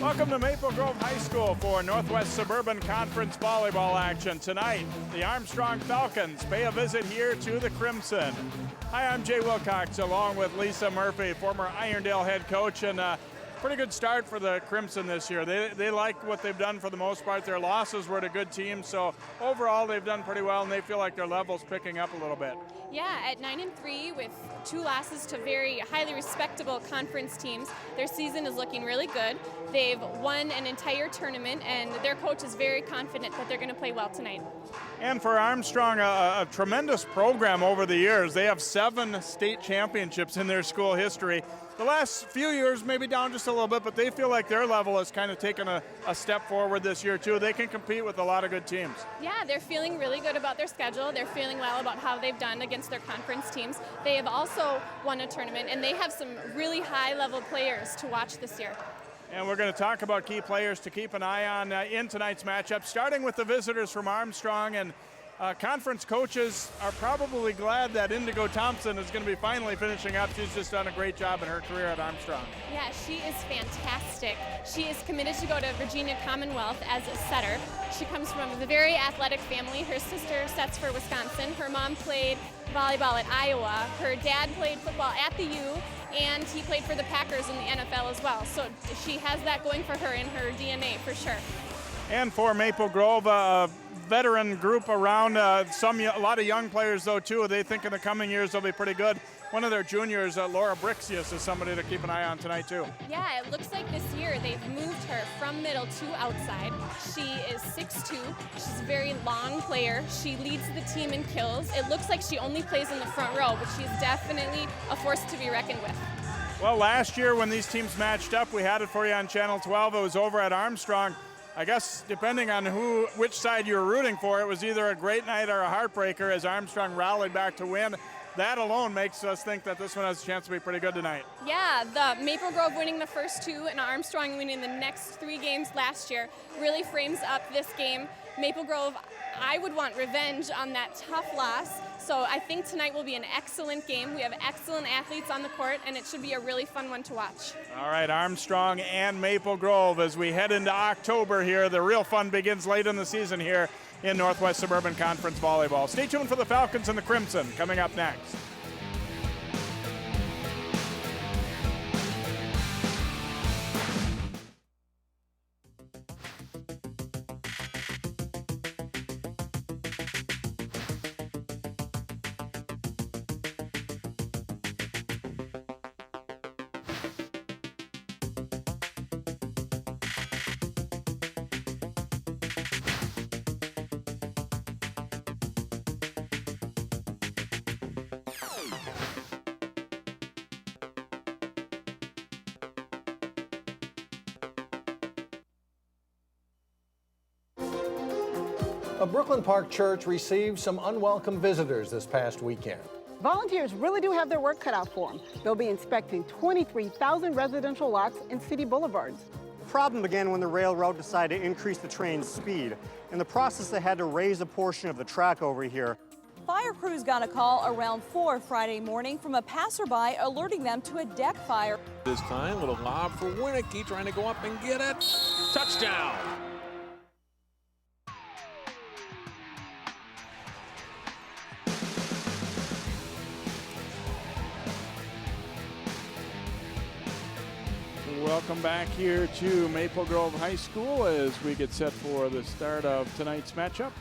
Welcome to Maple Grove High School for Northwest Suburban Conference volleyball action. Tonight, the Armstrong Falcons pay a visit here to the Crimson. Hi, I'm Jay Wilcox along with Lisa Murphy, former Irondale head coach, and pretty good start for the Crimson this year. They like what they've done for the most part. Their losses were to good teams, so overall they've done pretty well, and they feel like their level's picking up a little bit. Yeah, at 9-3 with 2 losses to very highly respectable conference teams, their season is looking really good. They've won an entire tournament, and their coach is very confident that they're going to play well tonight. And for Armstrong, a tremendous program over the years. They have 7 state championships in their school history. The last few years maybe down just a little bit, but they feel like their level has kind of taken a step forward this year too. They can compete with a lot of good teams. Yeah, they're feeling really good about their schedule. They're feeling well about how they've done against their conference teams. They have also won a tournament, and they have some really high-level players to watch this year. And we're going to talk about key players to keep an eye on in tonight's matchup, starting with the visitors from Armstrong. And conference coaches are probably glad that Indigo Thompson is going to be finally finishing up. She's just done a great job in her career at Armstrong. Yeah, she is fantastic. She is committed to go to Virginia Commonwealth as a setter. She comes from a very athletic family. Her sister sets for Wisconsin. Her mom played volleyball at Iowa. Her dad played football at the U, and he played for the Packers in the NFL as well. So she has that going for her in her DNA for sure. And for Maple Grove, veteran group around, a lot of young players though too. They think in the coming years they'll be pretty good. One of their juniors, Laura Brixius, is somebody to keep an eye on tonight too. Yeah, it looks like this year they've moved her from middle to outside. She is 6'2". She's a very long player. She leads the team in kills. It looks like she only plays in the front row, but she's definitely a force to be reckoned with. Well, last year when these teams matched up, we had it for you on Channel 12. It was over at Armstrong. I guess depending on which side you were rooting for, it was either a great night or a heartbreaker as Armstrong rallied back to win. That alone makes us think that this one has a chance to be pretty good tonight. Yeah, the Maple Grove winning the first 2 and Armstrong winning the next 3 games last year really frames up this game. Maple Grove, I would want revenge on that tough loss. So I think tonight will be an excellent game. We have excellent athletes on the court, and it should be a really fun one to watch. All right, Armstrong and Maple Grove as we head into October here. The real fun begins late in the season here in Northwest Suburban Conference volleyball. Stay tuned for the Falcons and the Crimson coming up next. A Brooklyn Park church received some unwelcome visitors this past weekend. Volunteers really do have their work cut out for them. They'll be inspecting 23,000 residential lots and city boulevards. The problem began when the railroad decided to increase the train's speed. In the process, they had to raise a portion of the track over here. Fire crews got a call around 4 Friday morning from a passerby alerting them to a deck fire. This time, little lob for Winnicky, trying to go up and get it. Touchdown! Welcome back here to Maple Grove High School as we get set for the start of tonight's matchup.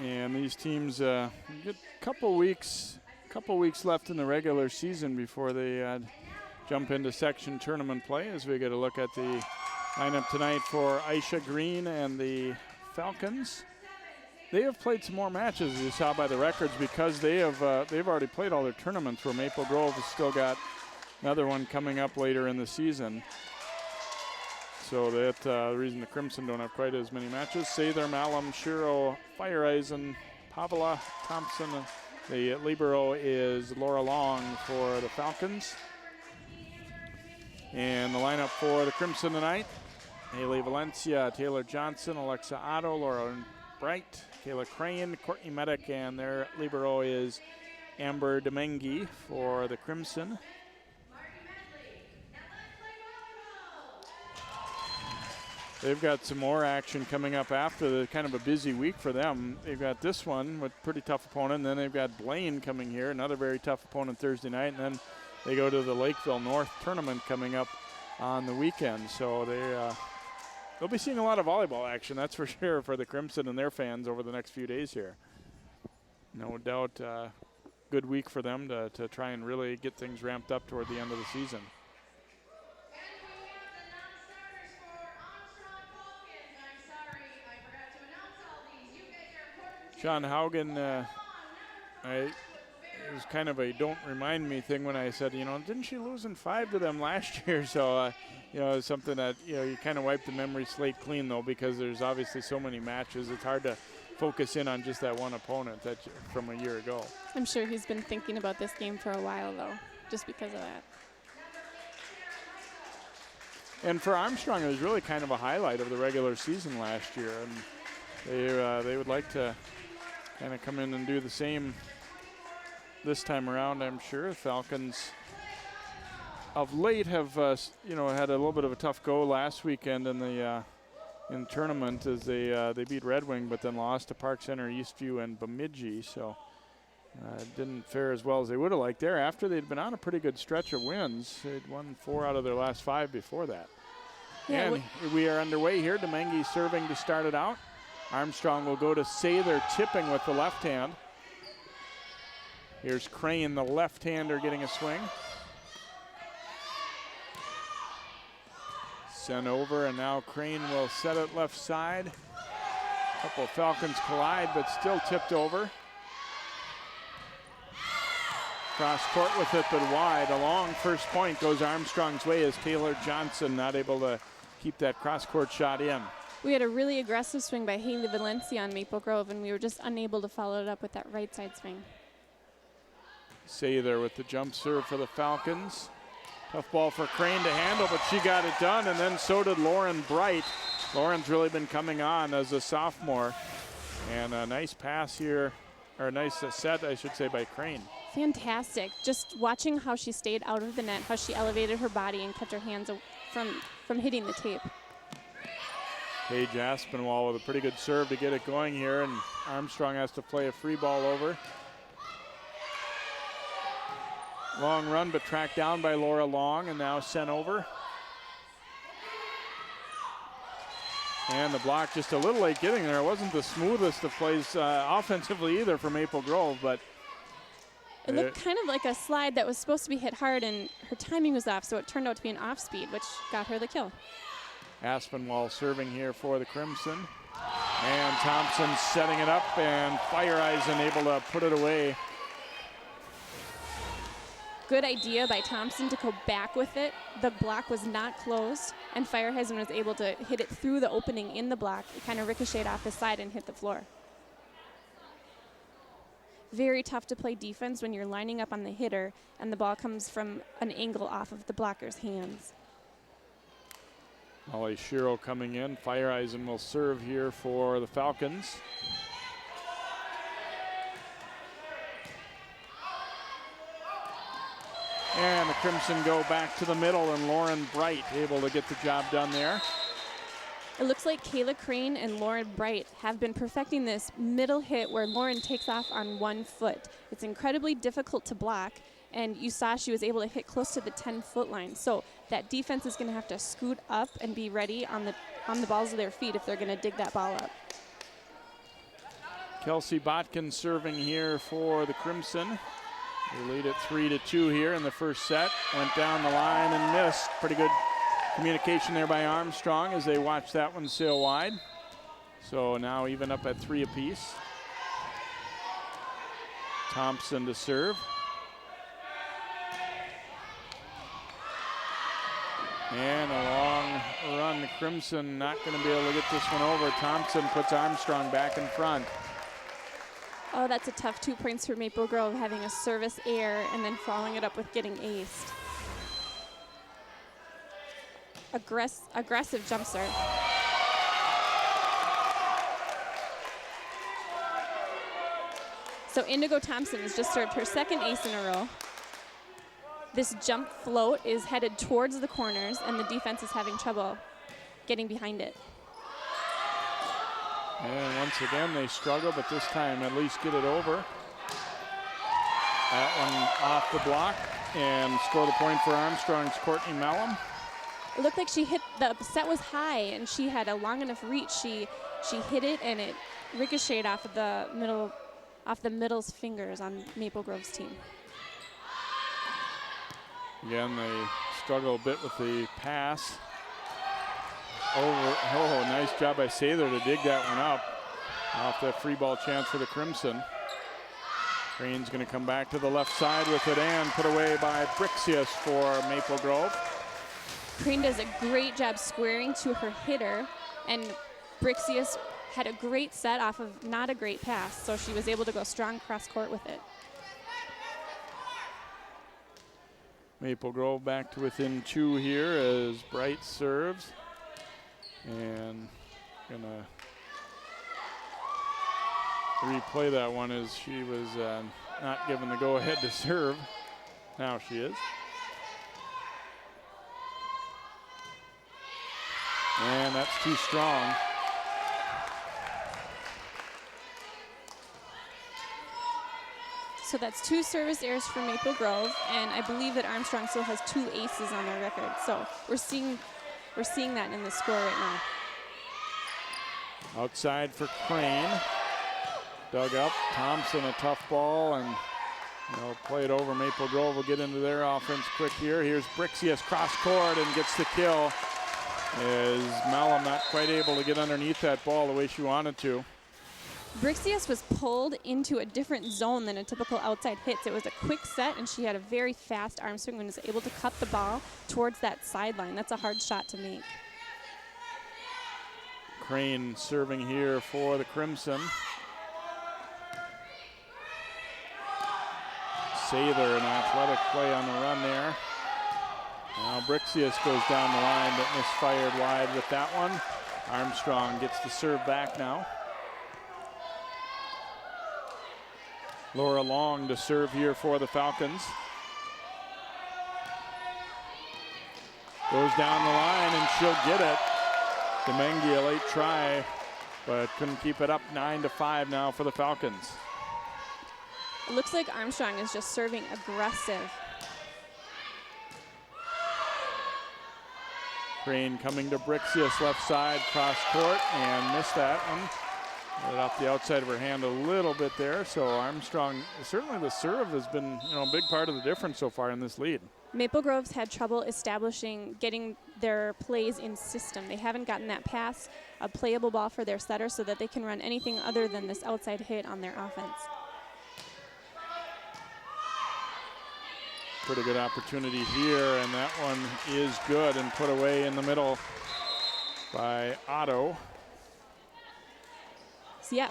And these teams get a couple weeks left in the regular season before they jump into section tournament play as we get a look at the lineup tonight for Aisha Green and the Falcons. They have played some more matches, as you saw by the records, because they've already played all their tournaments, where Maple Grove has still got another one coming up later in the season. So that's the reason the Crimson don't have quite as many matches. Sather, Malum, Shiro, Fireeisen, Pavla, Thompson. The libero is Laura Long for the Falcons. And the lineup for the Crimson tonight: Haley Valencia, Taylor Johnson, Alexa Otto, Laura Bright, Kayla Crane, Courtney Medic, and their libero is Amber Domingue for the Crimson. they've got some more action coming up after the kind of a busy week for them. They've got this one with pretty tough opponent, and then they've got Blaine coming here, another very tough opponent Thursday night, and then they go to the Lakeville North tournament coming up on the weekend. So they'll be seeing a lot of volleyball action, that's for sure, for the Crimson and their fans over the next few days here. No doubt, good week for them to try and really get things ramped up toward the end of the season. Sean Haugen, it was kind of a don't remind me thing when I said, didn't she lose in 5 to them last year? So, it's something that, you kind of wipe the memory slate clean, though, because there's obviously so many matches. It's hard to focus in on just that one opponent from a year ago. I'm sure he's been thinking about this game for a while, though, just because of that. And for Armstrong, it was really kind of a highlight of the regular season last year, and they would like to kind of come in and do the same this time around, I'm sure. Falcons of late have, had a little bit of a tough go last weekend in the tournament as they beat Red Wing, but then lost to Park Center, Eastview, and Bemidji. So it didn't fare as well as they would have liked there. After they'd been on a pretty good stretch of wins, they'd won 4 out of their last 5 before that. Yeah, and we are underway here. Domingue serving to start it out. Armstrong will go to Sather, tipping with the left hand. Here's Crane, the left-hander, getting a swing. Sent over, and now Crane will set it left side. A couple of Falcons collide, but still tipped over. Cross court with it, but wide. A long first point goes Armstrong's way as Taylor Johnson not able to keep that cross-court shot in. We had a really aggressive swing by Haley Valencia on Maple Grove, and we were just unable to follow it up with that right side swing. Sather with the jump serve for the Falcons. Tough ball for Crane to handle, but she got it done, and then so did Lauren Bright. Lauren's really been coming on as a sophomore. And a nice pass here, or a nice set, I should say, by Crane. Fantastic. Just watching how she stayed out of the net, how she elevated her body and kept her hands from hitting the tape. Paige Aspinwall with a pretty good serve to get it going here, and Armstrong has to play a free ball over. Long run, but tracked down by Laura Long, and now sent over. And the block just a little late getting there. It wasn't the smoothest of plays offensively either for Maple Grove, but it looked kind of like a slide that was supposed to be hit hard, and her timing was off, so it turned out to be an off speed, which got her the kill. Aspinwall serving here for the Crimson. And Thompson setting it up, and Fireeisen able to put it away. Good idea by Thompson to go back with it. The block was not closed, and Fireeisen was able to hit it through the opening in the block. It kind of ricocheted off the side and hit the floor. Very tough to play defense when you're lining up on the hitter and the ball comes from an angle off of the blocker's hands. Molly Shiro coming in. Fireeisen will serve here for the Falcons. And the Crimson go back to the middle, and Lauren Bright able to get the job done there. It looks like Kayla Crane and Lauren Bright have been perfecting this middle hit where Lauren takes off on one foot. It's incredibly difficult to block, and you saw she was able to hit close to the 10-foot line. So that defense is going to have to scoot up and be ready on the balls of their feet if they're going to dig that ball up. Kelsey Botkin serving here for the Crimson. They lead it 3-2 here in the first set. Went down the line and missed. Pretty good communication there by Armstrong as they watch that one sail wide. So now even up at 3 apiece. Thompson to serve. And a long run. The Crimson not going to be able to get this one over. Thompson puts Armstrong back in front. Oh, that's a tough 2 points for Maple Grove, having a service error and then following it up with getting aced. Aggressive jump serve. So Indigo Thompson has just served her second ace in a row. This jump float is headed towards the corners, and the defense is having trouble getting behind it. And once again, they struggle, but this time at least get it over. That one off the block, and score the point for Armstrong's Courtney Mellum. It looked like she hit, the set was high, and she had a long enough reach. She hit it, and it ricocheted off of the middle's fingers on Maple Grove's team. Again, they struggle a bit with the pass. Oh, nice job by Sather to dig that one up off the free ball chance for the Crimson. Crane's going to come back to the left side with it and put away by Brixius for Maple Grove. Crane does a great job squaring to her hitter, and Brixius had a great set off of not a great pass, so she was able to go strong cross court with it. Maple Grove back to within 2 here as Bright serves. And gonna replay that one as she was not given the go-ahead to serve. Now she is. And that's too strong. So that's 2 service errors for Maple Grove, and I believe that Armstrong still has 2 aces on their record. So we're seeing that in the score right now. Outside for Crane. Dug up. Thompson, a tough ball, and play it over. Maple Grove will get into their offense quick here. Here's Brixius cross court and gets the kill. Is Mellum not quite able to get underneath that ball the way she wanted to. Brixius was pulled into a different zone than a typical outside hits. It was a quick set, and she had a very fast arm swing and was able to cut the ball towards that sideline. That's a hard shot to make. Crane serving here for the Crimson. Sather, an athletic play on the run there. Now Brixius goes down the line, but misfired wide with that one. Armstrong gets the serve back now. Laura Long to serve here for the Falcons. Goes down the line and she'll get it. Demengi a late try, but couldn't keep it up. 9-5 now for the Falcons. It looks like Armstrong is just serving aggressive. Crane coming to Brixius left side, cross court, and missed that one. Right off the outside of her hand a little bit there. So Armstrong, certainly the serve has been a big part of the difference so far in this lead. Maple Grove's had trouble getting their plays in system. They haven't gotten that pass, a playable ball for their setter so that they can run anything other than this outside hit on their offense. Pretty good opportunity here, and that one is good and put away in the middle by Otto.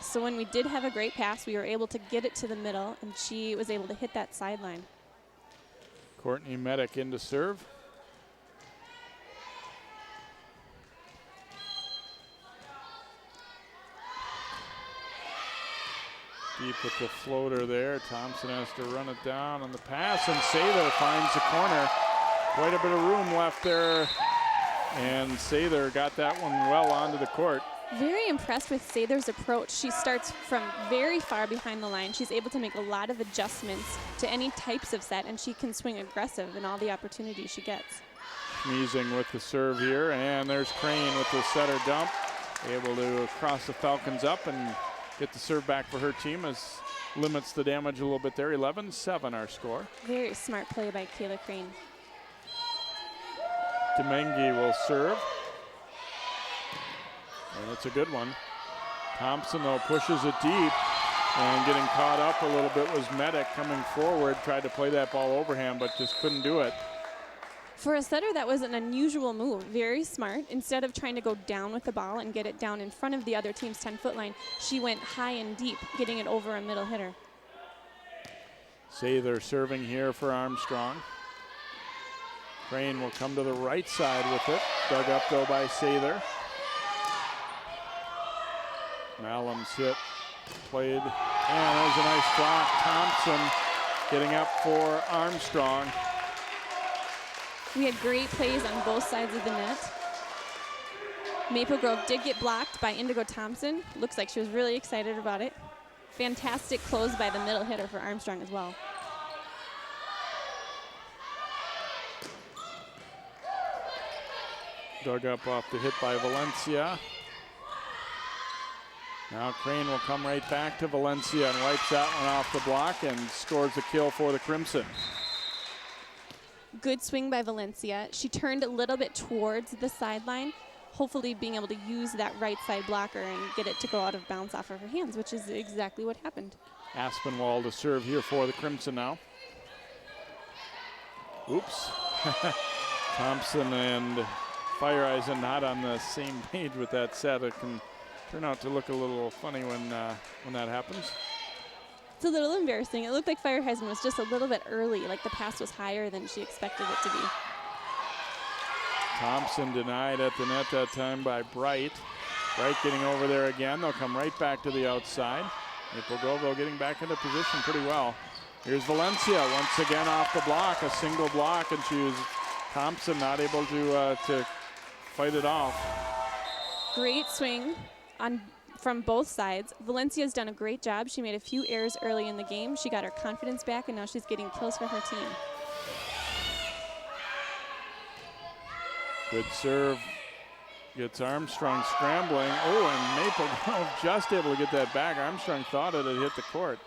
So when we did have a great pass, we were able to get it to the middle, and she was able to hit that sideline. Courtney Medic in to serve. Deep with the floater there. Thompson has to run it down on the pass, and Sather finds the corner. Quite a bit of room left there, and Sather got that one well onto the court. Very impressed with Sather's approach. She starts from very far behind the line. She's able to make a lot of adjustments to any types of set, and she can swing aggressive in all the opportunities she gets. Schmeezing with the serve here, and there's Crane with the setter dump. Able to cross the Falcons up and get the serve back for her team, as limits the damage a little bit there. 11-7 our score. Very smart play by Kayla Crane. Demengi will serve. And it's a good one. Thompson, though, pushes it deep, and getting caught up a little bit was Medic coming forward, tried to play that ball overhand, but just couldn't do it. For a setter, that was an unusual move. Very smart. Instead of trying to go down with the ball and get it down in front of the other team's 10-foot line, she went high and deep, getting it over a middle hitter. Sather serving here for Armstrong. Crane will come to the right side with it. Dug up, though, by Sather. Mellum's hit, played, and there's a nice block. Thompson getting up for Armstrong. We had great plays on both sides of the net. Maple Grove did get blocked by Indigo Thompson. Looks like she was really excited about it. Fantastic close by the middle hitter for Armstrong as well. Dug up off the hit by Valencia. Now Crane will come right back to Valencia and wipes that one off the block and scores the kill for the Crimson. Good swing by Valencia. She turned a little bit towards the sideline, hopefully being able to use that right side blocker and get it to go out of bounds off of her hands, which is exactly what happened. Aspinwall to serve here for the Crimson now. Oops. Thompson and Fireeisen not on the same page with that set. It can turn out to look a little funny when that happens. It's a little embarrassing. It looked like Fireeisen was just a little bit early, like the pass was higher than she expected it to be. Thompson denied at the net that time by Bright. Bright getting over there again. They'll come right back to the outside. Maple Grove getting back into position pretty well. Here's Valencia once again off the block, a single block, and Thompson not able to fight it off. Great swing from both sides. Valencia's done a great job. She made a few errors early in the game. She got her confidence back, and now she's getting kills for her team. Good serve. Gets Armstrong scrambling. Oh, and Maple Grove just able to get that back. Armstrong thought it had hit the court.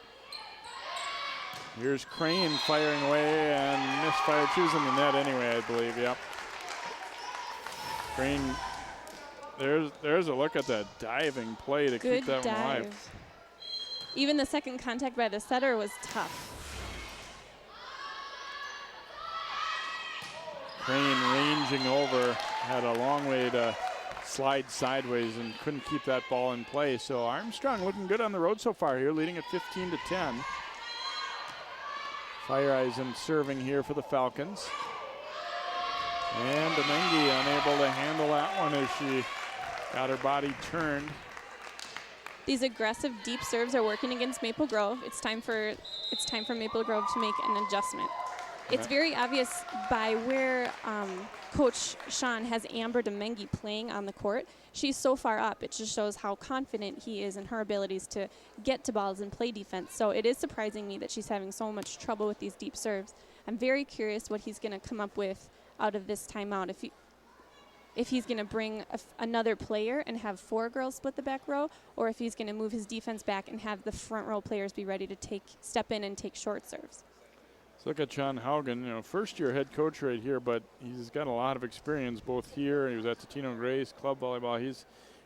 Here's Crane firing away and misfired. She was in the net anyway, I believe. Yep. Crane, there's a look at that diving play to keep that one alive. Even the second contact by the setter was tough. Crane ranging over, had a long way to slide sideways and couldn't keep that ball in play. So Armstrong looking good on the road so far here, leading at 15-10. Fireeisen serving here for the Falcons. And Domingue unable to handle that one as she got her body turned. These aggressive deep serves are working against Maple Grove. It's time for Maple Grove to make an adjustment. It's very obvious by where Coach Sean has Amber Domingue playing on the court. She's so far up, it just shows how confident he is in her abilities to get to balls and play defense. So it is surprising me that she's having so much trouble with these deep serves. I'm very curious what he's going to come up with out of this timeout. If he's going to bring another player and have 4 girls split the back row, or if he's going to move his defense back and have the front row players be ready to step in and take short serves. Let's look at John Haugen, first-year head coach right here, but he's got a lot of experience both here. He was at Totino Grace Club Volleyball.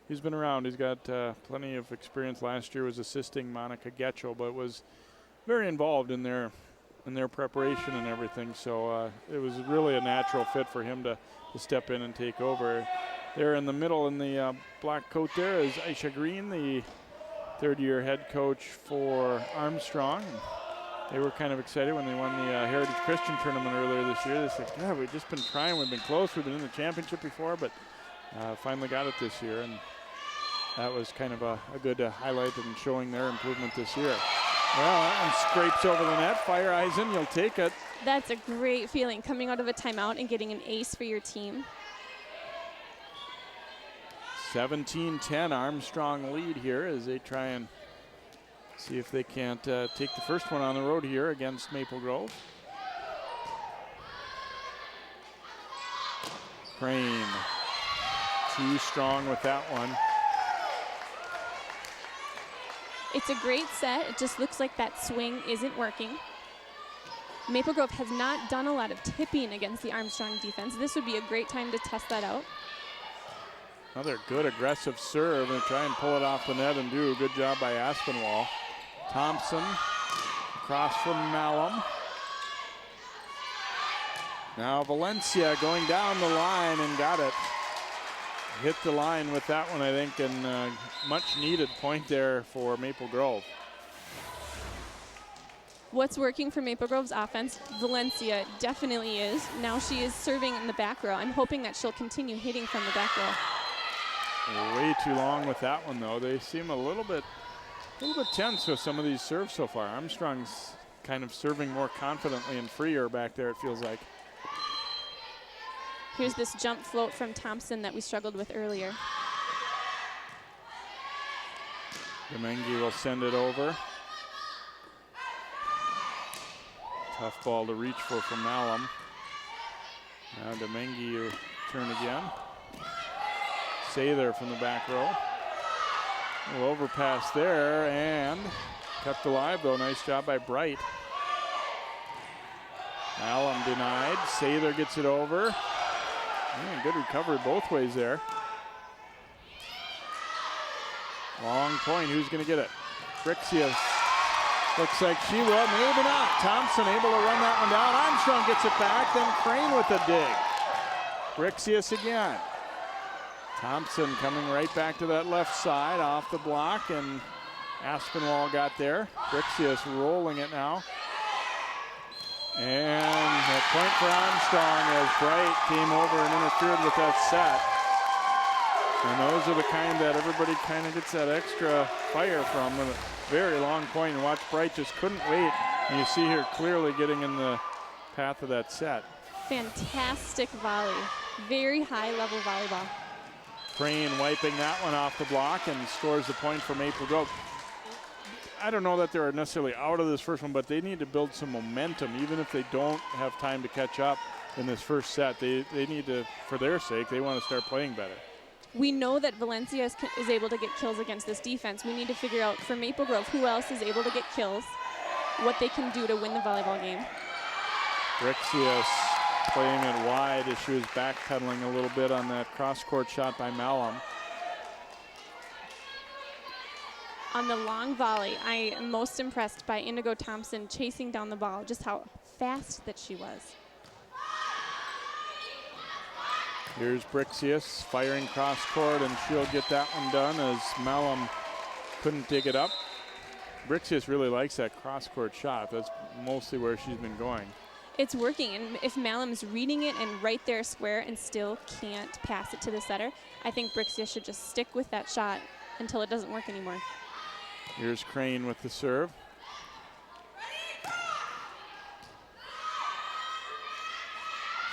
He's been around. He's got plenty of experience. Last year was assisting Monica Getchell, but was very involved in their preparation and everything. So it was really a natural fit for him to step in and take over. There in the middle in the black coat there is Aisha Green, the third-year head coach for Armstrong. They were kind of excited when they won the Heritage Christian Tournament earlier this year. They said, yeah, we've just been trying. We've been close. We've been in the championship before, but finally got it this year. And that was kind of a good highlight in showing their improvement this year. Well, that one scrapes over the net. Fireeisen, you'll take it. That's a great feeling, coming out of a timeout and getting an ace for your team. 17-10 Armstrong lead here as they try and see if they can't take the first one on the road here against Maple Grove. Crane, too strong with that one. It's a great set. It just looks like that swing isn't working. Maple Grove has not done a lot of tipping against the Armstrong defense. This would be a great time to test that out. Another good aggressive serve and try and pull it off the net and do a good job by Aspinwall. Thompson across from Malum. Now Valencia going down the line and got it. Hit the line with that one, I think, and much needed point there for Maple Grove. What's working for Maple Grove's offense? Valencia definitely is. Now she is serving in the back row. I'm hoping that she'll continue hitting from the back row. Way too long with that one, though. They seem a little bit tense with some of these serves so far. Armstrong's kind of serving more confidently and freer back there, it feels like. Here's this jump float from Thompson that we struggled with earlier. Domingue will send it over. Tough ball to reach for from Malum. Now Domingue will turn again. Sather from the back row. A little overpass there and kept alive though. Nice job by Bright. Malum denied. Sather gets it over. Man, good recovery both ways there. Long point, who's going to get it? Brixius. Looks like she will, maybe not. Thompson able to run that one down. Armstrong gets it back, then Crane with a dig. Brixius again. Thompson coming right back to that left side off the block, and Aspinwall got there. Brixius rolling it now. And a point for Armstrong as Bright came over and interfered with that set. And those are the kind that everybody kind of gets that extra fire from. A very long point, and watch Bright just couldn't wait. And you see her clearly getting in the path of that set. Fantastic volley. Very high level volleyball. Crane wiping that one off the block and scores the point for Maple Grove. I don't know that they're necessarily out of this first one, but they need to build some momentum. Even if they don't have time to catch up in this first set, they need to, for their sake, they want to start playing better. We know that Valencia is able to get kills against this defense. We need to figure out for Maple Grove who else is able to get kills, what they can do to win the volleyball game. Brixius playing it wide as she was backpedaling a little bit on that cross-court shot by Malum. On the long volley, I am most impressed by Indigo Thompson chasing down the ball, just how fast that she was. Here's Brixius firing cross court, and she'll get that one done as Malum couldn't dig it up. Brixius really likes that cross court shot. That's mostly where she's been going. It's working, and if Malum's reading it and right there square and still can't pass it to the setter, I think Brixius should just stick with that shot until it doesn't work anymore. Here's Crane with the serve.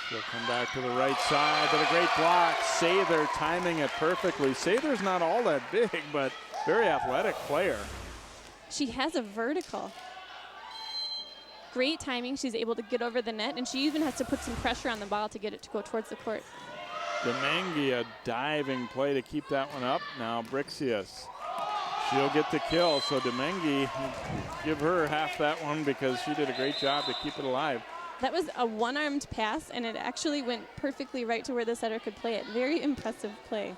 She'll come back to the right side, but a great block. Sather timing it perfectly. Sather's not all that big, but very athletic player. She has a vertical. Great timing. She's able to get over the net, and she even has to put some pressure on the ball to get it to go towards the court. Domingue, a diving play to keep that one up. Now Brixius. She'll get the kill, so Domingue, give her half that one because she did a great job to keep it alive. That was a one-armed pass, and it actually went perfectly right to where the setter could play it. Very impressive play.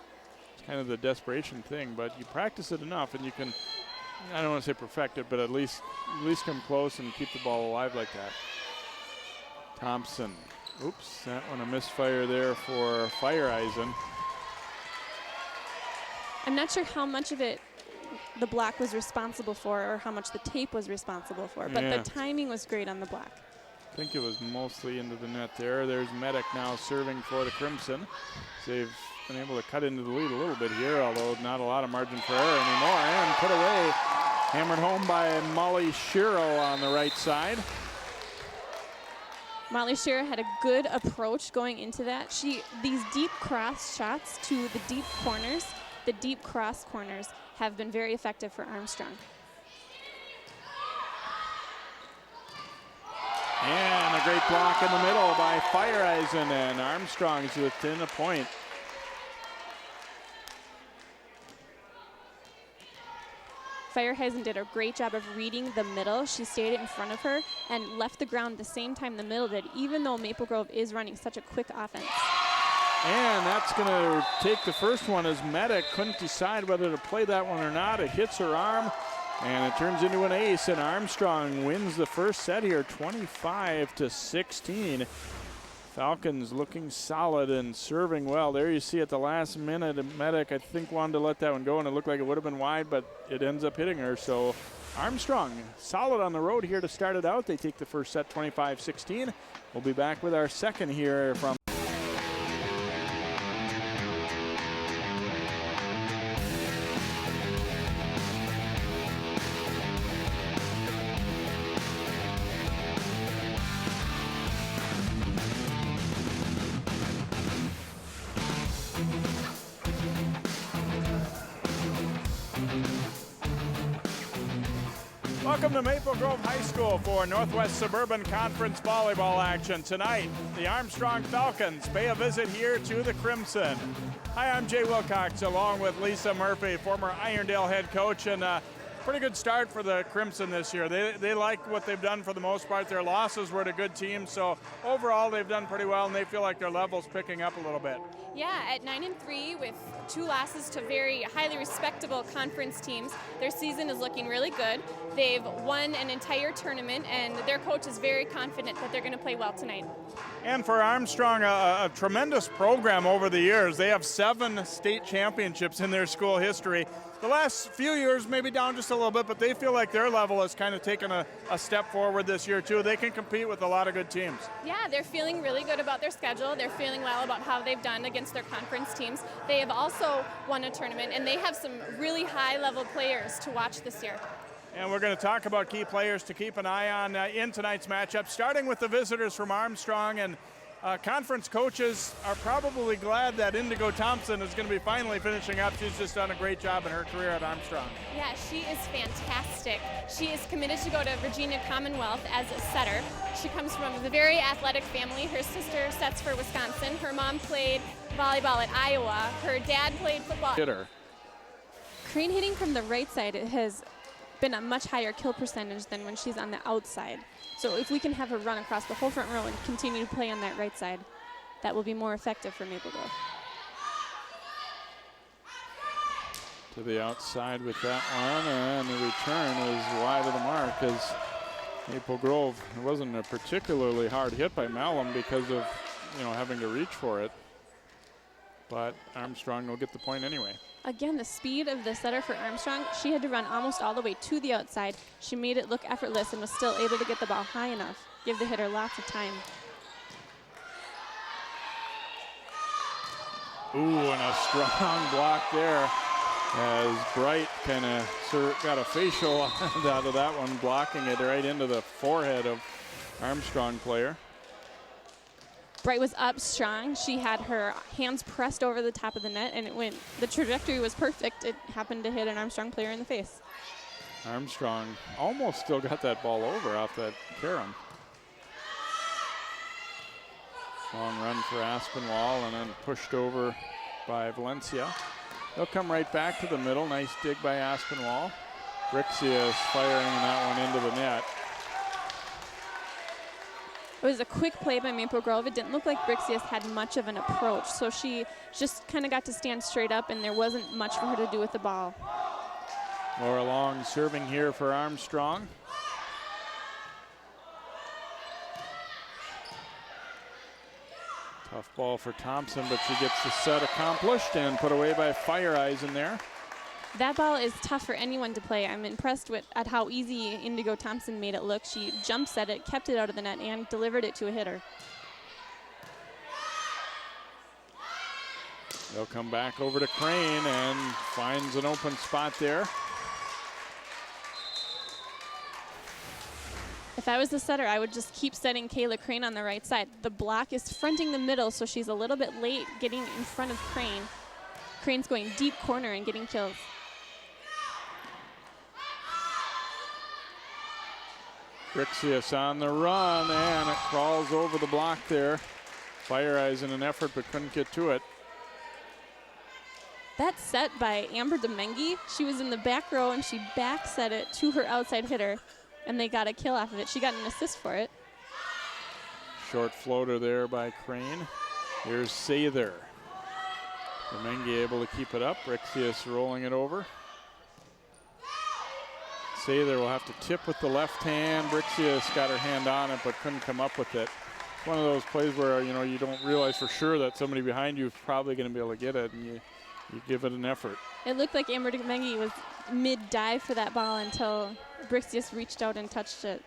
It's kind of the desperation thing, but you practice it enough and you can, I don't want to say perfect it, but at least come close and keep the ball alive like that. Thompson. Oops, that one a misfire there for Fireeisen. I'm not sure how much of it the block was responsible for or how much the tape was responsible for, but the timing was great on the block. I think it was mostly into the net there. There's Medic now serving for the Crimson. They've been able to cut into the lead a little bit here, although not a lot of margin for error anymore. And put away, hammered home by Molly Shiro on the right side. Molly Shiro had a good approach going into that. These deep cross shots to the deep corners, the deep cross corners, have been very effective for Armstrong. And a great block in the middle by Fireeisen, and Armstrong's within a point. Fireeisen did a great job of reading the middle. She stayed in front of her and left the ground the same time the middle did, even though Maple Grove is running such a quick offense. And that's going to take the first one as Medic couldn't decide whether to play that one or not. It hits her arm, and it turns into an ace, and Armstrong wins the first set here, 25-16. Falcons looking solid and serving well. There you see at the last minute, Medic, I think, wanted to let that one go, and it looked like it would have been wide, but it ends up hitting her. So Armstrong solid on the road here to start it out. They take the first set 25-16. We'll be back with our second here from Welcome to Maple Grove High School for Northwest Suburban Conference volleyball action. Tonight, the Armstrong Falcons pay a visit here to the Crimson. Hi, I'm Jay Wilcox along with Lisa Murphy, former Irondale head coach, and pretty good start for the Crimson this year. They like what they've done for the most part. Their losses were to good teams, so overall they've done pretty well, and they feel like their level's picking up a little bit. Yeah, at 9-3 with 2 losses to very highly respectable conference teams, their season is looking really good. They've won an entire tournament, and their coach is very confident that they're going to play well tonight. And for Armstrong, a tremendous program over the years. They have 7 state championships in their school history. The last few years maybe down just a little bit, but they feel like their level has kind of taken a step forward this year too. They can compete with a lot of good teams. Yeah, they're feeling really good about their schedule. They're feeling well about how they've done against their conference teams. They have also won a tournament, and they have some really high-level players to watch this year. And we're going to talk about key players to keep an eye on in tonight's matchup, starting with the visitors from Armstrong. And conference coaches are probably glad that Indigo Thompson is going to be finally finishing up. She's just done a great job in her career at Armstrong. Yeah, she is fantastic. She is committed to go to Virginia Commonwealth as a setter. She comes from a very athletic family. Her sister sets for Wisconsin. Her mom played volleyball at Iowa. Her dad played football. Hitter. Crane hitting from the right side has been a much higher kill percentage than when she's on the outside. So if we can have her run across the whole front row and continue to play on that right side, that will be more effective for Maple Grove. To the outside with that one, and the return is wide of the mark as Maple Grove, it wasn't a particularly hard hit by Malum because of having to reach for it, but Armstrong will get the point anyway. Again, the speed of the setter for Armstrong, she had to run almost all the way to the outside. She made it look effortless and was still able to get the ball high enough, give the hitter lots of time. Ooh, and a strong block there as Bright kind of got a facial out of that one, blocking it right into the forehead of Armstrong player. Bright was up strong. She had her hands pressed over the top of the net, and the trajectory was perfect. It happened to hit an Armstrong player in the face. Armstrong almost still got that ball over off that carom. Long run for Aspinwall and then pushed over by Valencia. They'll come right back to the middle. Nice dig by Aspinwall. Brixia is firing that one into the net. It was a quick play by Maple Grove. It didn't look like Brixius had much of an approach, so she just kind of got to stand straight up, and there wasn't much for her to do with the ball. Laura Long serving here for Armstrong. Tough ball for Thompson, but she gets the set accomplished and put away by Fire Eyes in there. That ball is tough for anyone to play. I'm impressed at how easy Indigo Thompson made it look. She jump set it, kept it out of the net, and delivered it to a hitter. They'll come back over to Crane and finds an open spot there. If I was the setter, I would just keep setting Kayla Crane on the right side. The block is fronting the middle, so she's a little bit late getting in front of Crane. Crane's going deep corner and getting kills. Brixius on the run, and it crawls over the block there. Fire Eyes in an effort, but couldn't get to it. That set by Amber Domengi, she was in the back row and she back set it to her outside hitter, and they got a kill off of it. She got an assist for it. Short floater there by Crane. Here's Sather. Domengi able to keep it up. Brixius rolling it over. Sather will have to tip with the left hand. Brixius got her hand on it, but couldn't come up with it. One of those plays where you don't realize for sure that somebody behind you is probably going to be able to get it, and you give it an effort. It looked like Amber Domengi was mid-dive for that ball until Brixius reached out and touched it.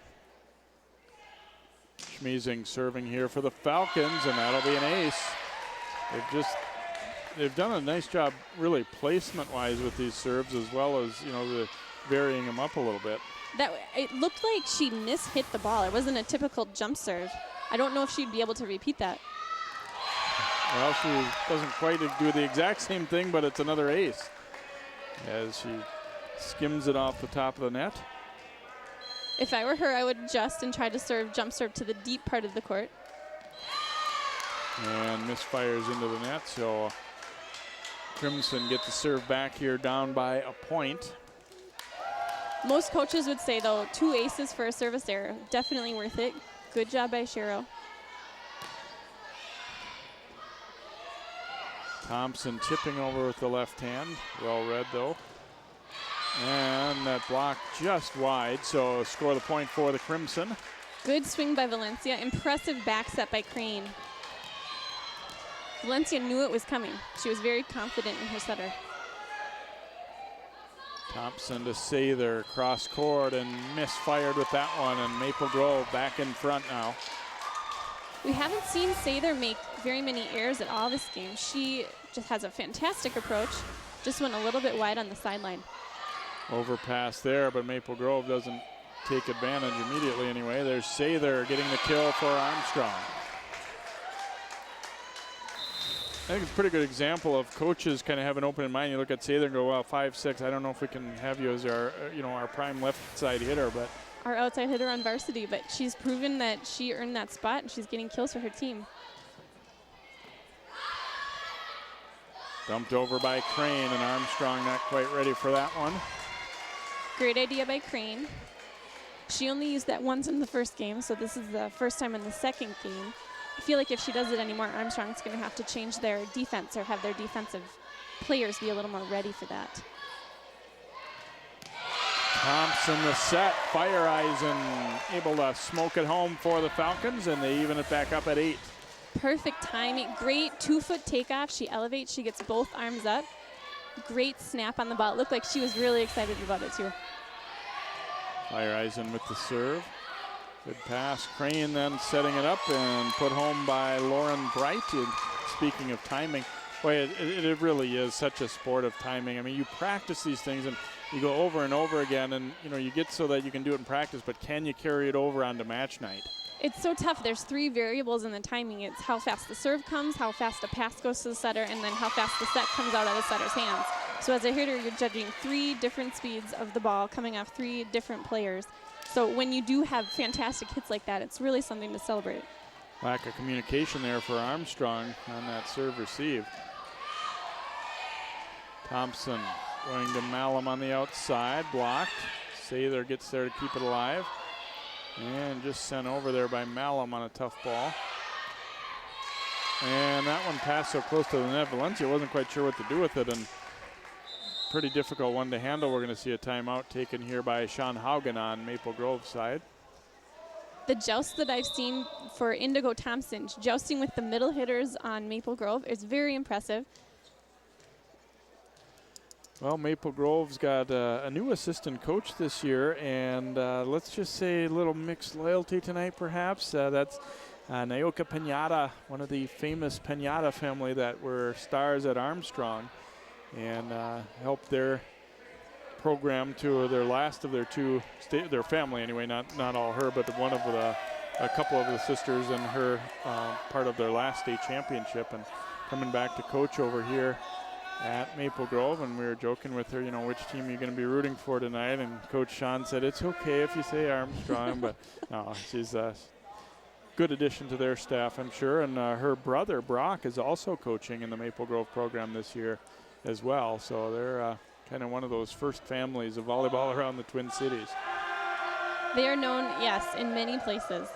Schmeezing serving here for the Falcons, and that'll be an ace. They've done a nice job really placement-wise with these serves, as well as, the varying them up a little bit. It looked like she mishit the ball. It wasn't a typical jump serve. I don't know if she'd be able to repeat that. Well, she doesn't quite do the exact same thing, but it's another ace as she skims it off the top of the net. If I were her, I would adjust and try to jump serve to the deep part of the court. And misfires into the net, so Crimson get the serve back here down by a point. Most coaches would say, though, 2 aces for a service error. Definitely worth it. Good job by Shero. Thompson tipping over with the left hand. Well read, though. And that block just wide, so score the point for the Crimson. Good swing by Valencia. Impressive back set by Crane. Valencia knew it was coming. She was very confident in her setter. Thompson to Sather, cross court, and misfired with that one, and Maple Grove back in front now. We haven't seen Sather make very many errors at all this game. She just has a fantastic approach. Just went a little bit wide on the sideline. Overpass there, but Maple Grove doesn't take advantage immediately anyway. There's Sather getting the kill for Armstrong. I think it's a pretty good example of coaches kind of have an open mind. You look at Sather and go, well, 5'6", I don't know if we can have you as our, our prime left side hitter, but Our outside hitter on varsity, but she's proven that she earned that spot and she's getting kills for her team. Dumped over by Crane, and Armstrong not quite ready for that one. Great idea by Crane. She only used that once in the first game, so this is the first time in the second game. I feel like if she does it anymore, Armstrong's going to have to change their defense or have their defensive players be a little more ready for that. Thompson the set, Fireeisen able to smoke it home for the Falcons, and they even it back up at 8. Perfect timing, great 2-foot takeoff. She elevates, she gets both arms up. Great snap on the ball. It looked like she was really excited about it too. Fireeisen with the serve. Good pass. Crane then setting it up and put home by Lauren Bright. And speaking of timing, boy, it really is such a sport of timing. I mean, you practice these things and you go over and over again, and you get so that you can do it in practice, but can you carry it over onto match night? It's so tough. There's 3 variables in the timing. It's how fast the serve comes, how fast a pass goes to the setter, and then how fast the set comes out of the setter's hands. So as a hitter, you're judging 3 different speeds of the ball coming off 3 different players. So when you do have fantastic hits like that, it's really something to celebrate. Lack of communication there for Armstrong on that serve receive. Thompson going to Malum on the outside, blocked. Sather gets there to keep it alive. And just sent over there by Malum on a tough ball. And that one passed so close to the net. Valencia wasn't quite sure what to do with it, and pretty difficult one to handle. We're going to see a timeout taken here by Sean Haugen on Maple Grove side. The joust that I've seen for Indigo Thompson, jousting with the middle hitters on Maple Grove, is very impressive. Well, Maple Grove's got a new assistant coach this year, and let's just say a little mixed loyalty tonight, perhaps. That's Naoka Pinata, one of the famous Pinata family that were stars at Armstrong, and helped their program to their last of their 2, their family anyway, not all her, but one of a couple of the sisters and her part of their last state championship, and coming back to coach over here at Maple Grove. And we were joking with her, which team are you going to be rooting for tonight? And Coach Sean said, it's okay if you say Armstrong, but no, she's a good addition to their staff, I'm sure. And her brother, Brock, is also coaching in the Maple Grove program this year as well. So they're kind of one of those first families of volleyball around the Twin Cities. They are known, yes, in many places.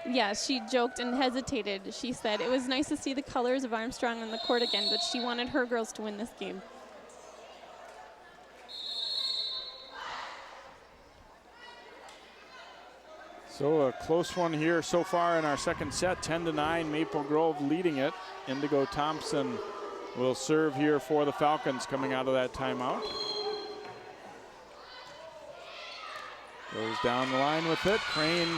Yeah, she joked and hesitated. She said it was nice to see the colors of Armstrong on the court again, but she wanted her girls to win this game. So a close one here so far in our second set, 10-9, Maple Grove leading it. Indigo Thompson will serve here for the Falcons coming out of that timeout. Goes down the line with it. Crane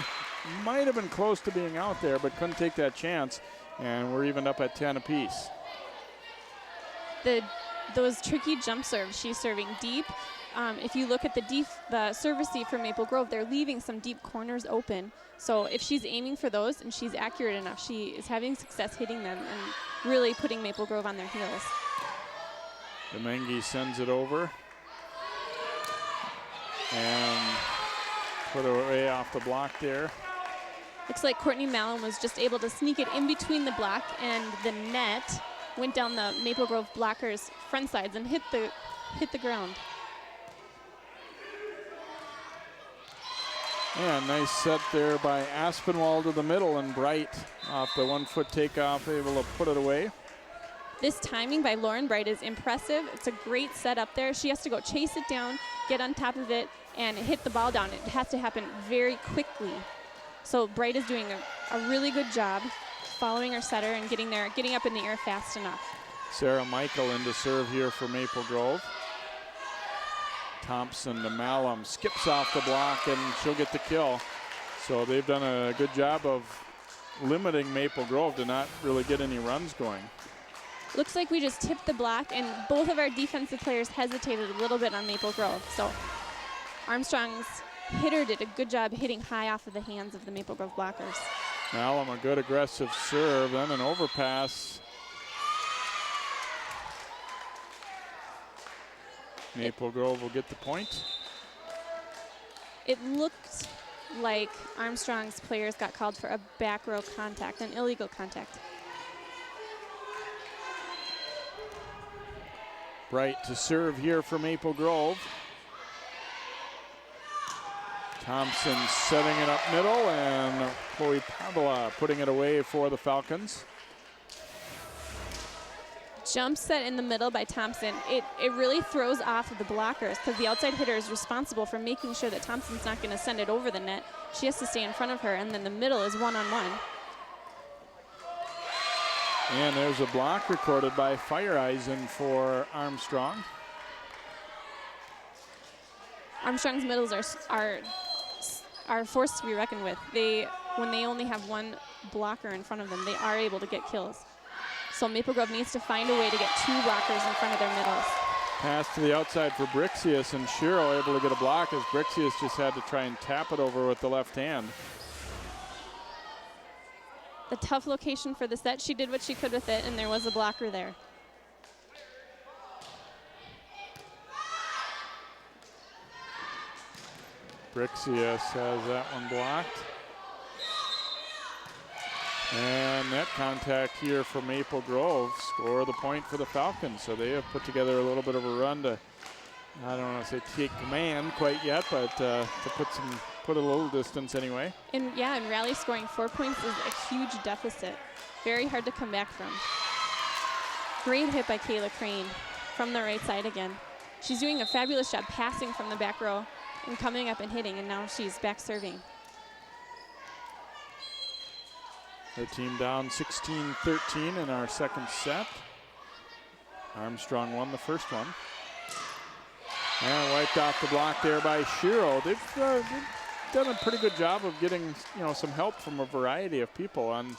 might have been close to being out there, but couldn't take that chance. And we're evened up at 10 apiece. Those tricky jump serves, she's serving deep. If you look at the serve receive for Maple Grove, they're leaving some deep corners open. So if she's aiming for those and she's accurate enough, she is having success hitting them and really putting Maple Grove on their heels. Domingue sends it over. And put away off the block there. Looks like Courtney Mallon was just able to sneak it in between the block and the net. Went down the Maple Grove blockers' front sides and hit the ground. And nice set there by Aspinwall to the middle, and Bright off the 1 foot takeoff, able to put it away. This timing by Lauren Bright is impressive. It's a great set up there. She has to go chase it down, get on top of it, and hit the ball down. It has to happen very quickly. So Bright is doing a really good job following her setter and getting up in the air fast enough. Sarah Michael in to serve here for Maple Grove. Thompson to Malum, skips off the block, and she'll get the kill. So they've done a good job of limiting Maple Grove to not really get any runs going. Looks like we just tipped the block, and both of our defensive players hesitated a little bit on Maple Grove. So Armstrong's hitter did a good job hitting high off of the hands of the Maple Grove blockers. Malum, a good aggressive serve, then an overpass. Maple Grove will get the point. It looked like Armstrong's players got called for a back row contact, an illegal contact. Bright to serve here for Maple Grove. Thompson setting it up middle, and Chloe Pavla putting it away for the Falcons. Jump set in the middle by Thompson. It really throws off the blockers because the outside hitter is responsible for making sure that Thompson's not going to send it over the net. She has to stay in front of her, and then the middle is one-on-one. And there's a block recorded by Fireeisen for Armstrong. Armstrong's middles are forced to be reckoned with. When they only have one blocker in front of them, they are able to get kills. So Maple Grove needs to find a way to get two blockers in front of their middles. Pass to the outside for Brixius, and Shiro able to get a block as Brixius just had to try and tap it over with the left hand. The tough location for the set. She did what she could with it, and there was a blocker there. Brixius has that one blocked. And net contact here for Maple Grove. Score the point for the Falcons. So they have put together a little bit of a run to, I don't want to say take command quite yet, but to put a little distance anyway. And yeah, and rally scoring 4 points is a huge deficit. Very hard to come back from. Great hit by Kayla Crane from the right side again. She's doing a fabulous job passing from the back row and coming up and hitting, and now she's back serving. Their team down 16-13 in our second set. Armstrong won the first one. And wiped off the block there by Shiro. They've done a pretty good job of getting some help from a variety of people on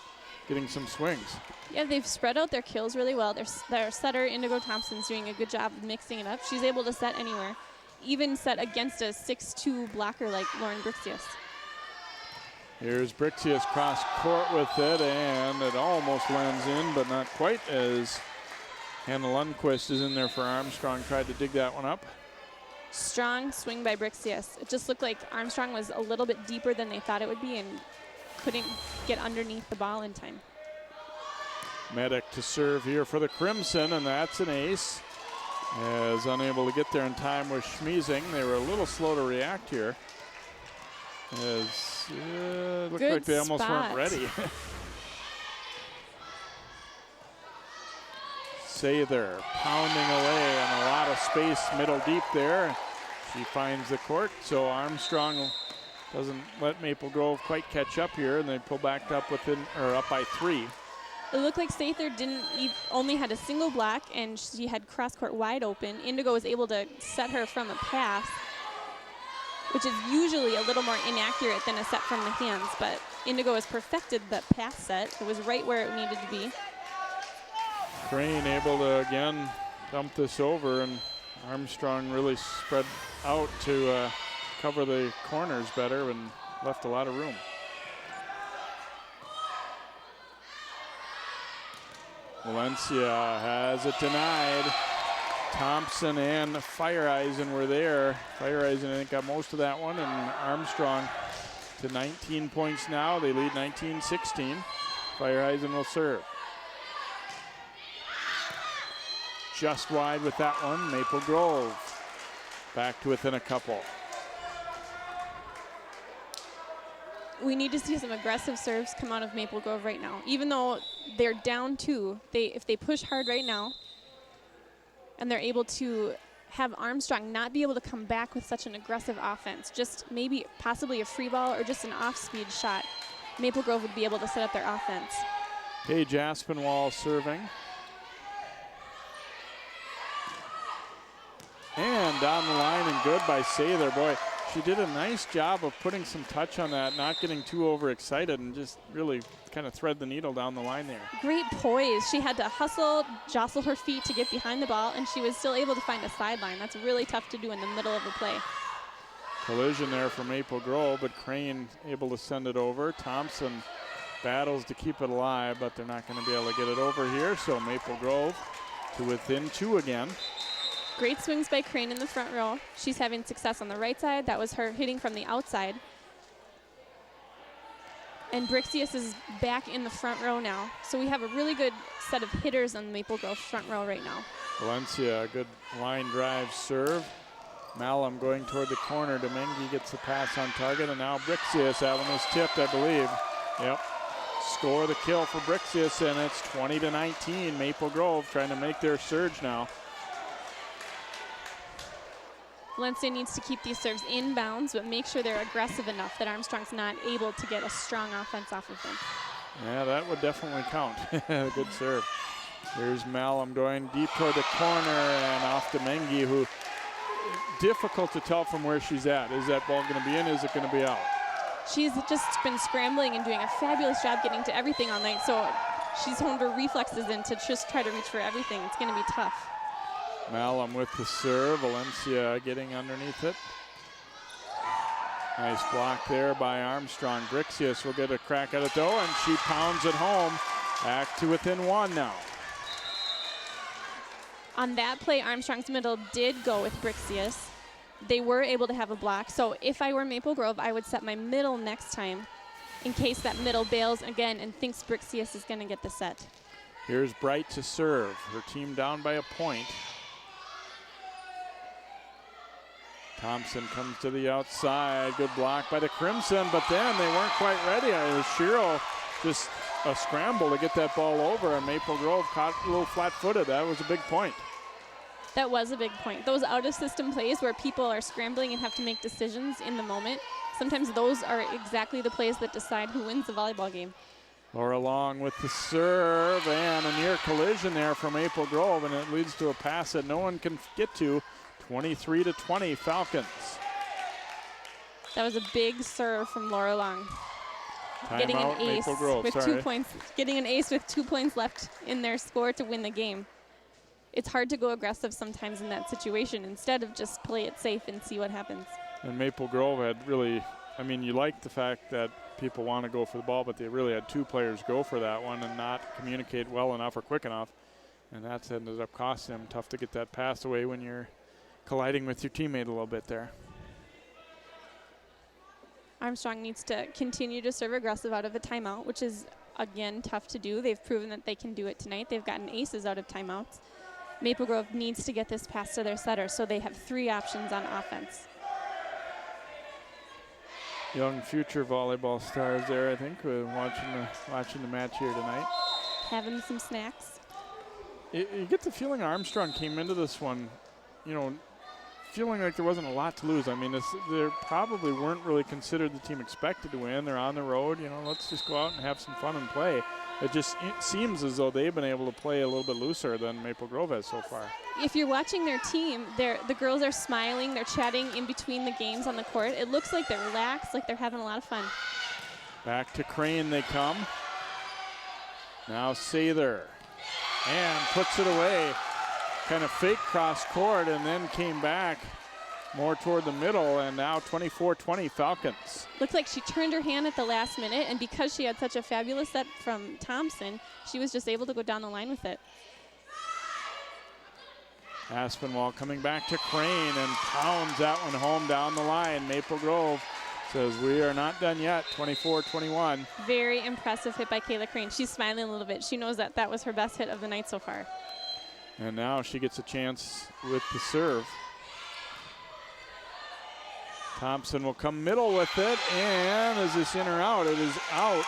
getting some swings. Yeah, they've spread out their kills really well. Their setter, Indigo Thompson's doing a good job of mixing it up. She's able to set anywhere, even set against a 6'2" blocker like Lauren Brixius. Here's Brixius cross court with it, and it almost lands in, but not quite, as Hannah Lundquist is in there for Armstrong. Tried to dig that one up. Strong swing by Brixius. It just looked like Armstrong was a little bit deeper than they thought it would be and couldn't get underneath the ball in time. Medic to serve here for the Crimson, and that's an ace. As unable to get there in time was Schmiesing. They were a little slow to react here. As looked good like they almost spot. weren't ready. Sather pounding away and a lot of space middle deep there. She finds the court, so Armstrong doesn't let Maple Grove quite catch up here, and they pull back up up by 3. It looked like Sather only had a single block, and she had cross court wide open. Indigo was able to set her from a pass, which is usually a little more inaccurate than a set from the hands, but Indigo has perfected that pass set. It was right where it needed to be. Crane able to again dump this over, and Armstrong really spread out to cover the corners better and left a lot of room. Valencia has it denied. Thompson and Fireeisen were there. Fireeisen, I think, got most of that one, and Armstrong to 19 points now. They lead 19-16. Fireeisen will serve. Just wide with that one. Maple Grove back to within a couple. We need to see some aggressive serves come out of Maple Grove right now. Even though they're down 2, if they push hard right now and they're able to have Armstrong not be able to come back with such an aggressive offense, just maybe possibly a free ball or just an off-speed shot, Maple Grove would be able to set up their offense. Paige Aspinwall serving. And down the line and good by Sather. Boy, she did a nice job of putting some touch on that, not getting too overexcited, and just really kind of thread the needle down the line there. Great poise. She had to hustle, jostle her feet to get behind the ball, and she was still able to find a sideline. That's really tough to do in the middle of a play. Collision there for Maple Grove, but Crane able to send it over. Thompson battles to keep it alive, but they're not going to be able to get it over here, so Maple Grove to within 2 again. Great swings by Crane in the front row. She's having success on the right side. That was her hitting from the outside. And Brixius is back in the front row now. So we have a really good set of hitters on the Maple Grove front row right now. Valencia, a good line drive serve. Malum going toward the corner. Domingue gets the pass on target, and now Brixius. That one was tipped, I believe. Yep. Score the kill for Brixius, and it's 20-19. Maple Grove trying to make their surge now. Valencia needs to keep these serves inbounds, but make sure they're aggressive enough that Armstrong's not able to get a strong offense off of them. Yeah, that would definitely count. Good serve. Here's Malum going deep toward the corner and off Domingue, who difficult to tell from where she's at. Is that ball going to be in? Is it going to be out? She's just been scrambling and doing a fabulous job getting to everything all night, so she's honed her reflexes in to just try to reach for everything. It's going to be tough. Malum with the serve. Valencia getting underneath it. Nice block there by Armstrong. Brixius will get a crack at it though, and she pounds it home. Back to within 1 now. On that play, Armstrong's middle did go with Brixius. They were able to have a block, so if I were Maple Grove, I would set my middle next time in case that middle bails again and thinks Brixius is going to get the set. Here's Bright to serve. Her team down by a point. Thompson comes to the outside. Good block by the Crimson, but then they weren't quite ready. Shiro just a scramble to get that ball over, and Maple Grove caught a little flat-footed. That was a big point. That was a big point. Those out-of-system plays where people are scrambling and have to make decisions in the moment, sometimes those are exactly the plays that decide who wins the volleyball game. Laura Long with the serve, and a near collision there from Maple Grove, and it leads to a pass that no one can get to. 23-20 Falcons. That was a big serve from Laura Long. Time getting out, an ace Maple Grove, with sorry. 2 points, getting an ace with 2 points left in their score to win the game. It's hard to go aggressive sometimes in that situation instead of just play it safe and see what happens. And Maple Grove had really, I mean, you like the fact that people want to go for the ball, but they really had 2 players go for that one and not communicate well enough or quick enough. And that's ended up costing them. Tough to get that pass away when you're colliding with your teammate a little bit there. Armstrong needs to continue to serve aggressive out of a timeout, which is, again, tough to do. They've proven that they can do it tonight. They've gotten aces out of timeouts. Maple Grove needs to get this pass to their setter, so they have 3 options on offense. Young future volleyball stars there, I think, watching the match here tonight. Having some snacks. You get the feeling Armstrong came into this one, you know, feeling like there wasn't a lot to lose. I mean, they probably weren't really considered the team expected to win. They're on the road, you know, let's just go out and have some fun and play. It seems as though they've been able to play a little bit looser than Maple Grove has so far. If you're watching their team, the girls are smiling, they're chatting in between the games on the court. It looks like they're relaxed, like they're having a lot of fun. Back to Crane they come. Now Sather, and puts it away. Kind of fake cross court and then came back more toward the middle, and now 24-20 Falcons. Looked like she turned her hand at the last minute, and because she had such a fabulous set from Thompson, she was just able to go down the line with it. Aspinwall coming back to Crane and pounds that one home down the line. Maple Grove says we are not done yet, 24-21. Very impressive hit by Kayla Crane. She's smiling a little bit. She knows that that was her best hit of the night so far. And now she gets a chance with the serve. Thompson will come middle with it, and is this in or out? It is out.